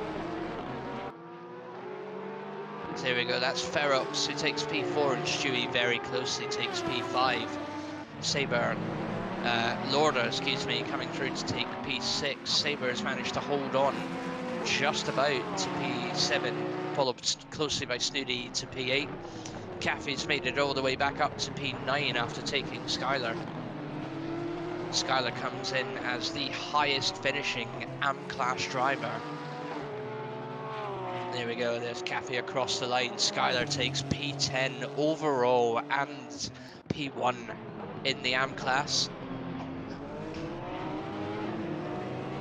So here we go, that's Ferox who takes P4, and Stewie very closely takes P5. Saber, Lorda, excuse me, coming through to take P6. Saber has managed to hold on just about to P7, followed closely by Snooty to P8. Kathy's made it all the way back up to P9 after taking Skylar. Skylar comes in as the highest finishing AM class driver. There we go, there's Kathy across the line. Skylar takes P10 overall and P1 in the AM class.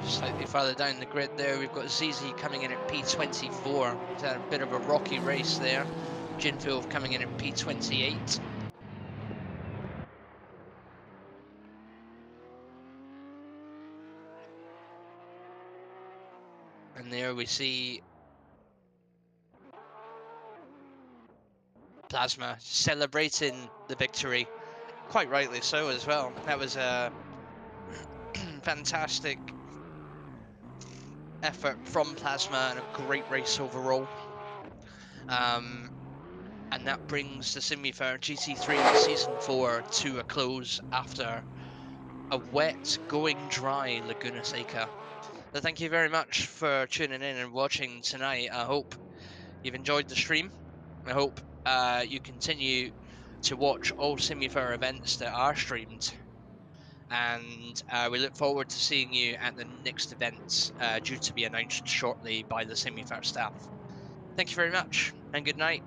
Slightly further down the grid there, we've got ZZ coming in at P24. It's had a bit of a rocky race there. Jinfil coming in at P28. And there we see Plasma celebrating the victory, quite rightly so as well. That was a fantastic effort from Plasma and a great race overall. And that brings the Simufur GT3 Season 4 to a close after a wet, going dry Laguna Seca. So thank you very much for tuning in and watching tonight. I hope you've enjoyed the stream. I hope you continue to watch all Simufur events that are streamed. And we look forward to seeing you at the next events due to be announced shortly by the Simufur staff. Thank you very much, and good night.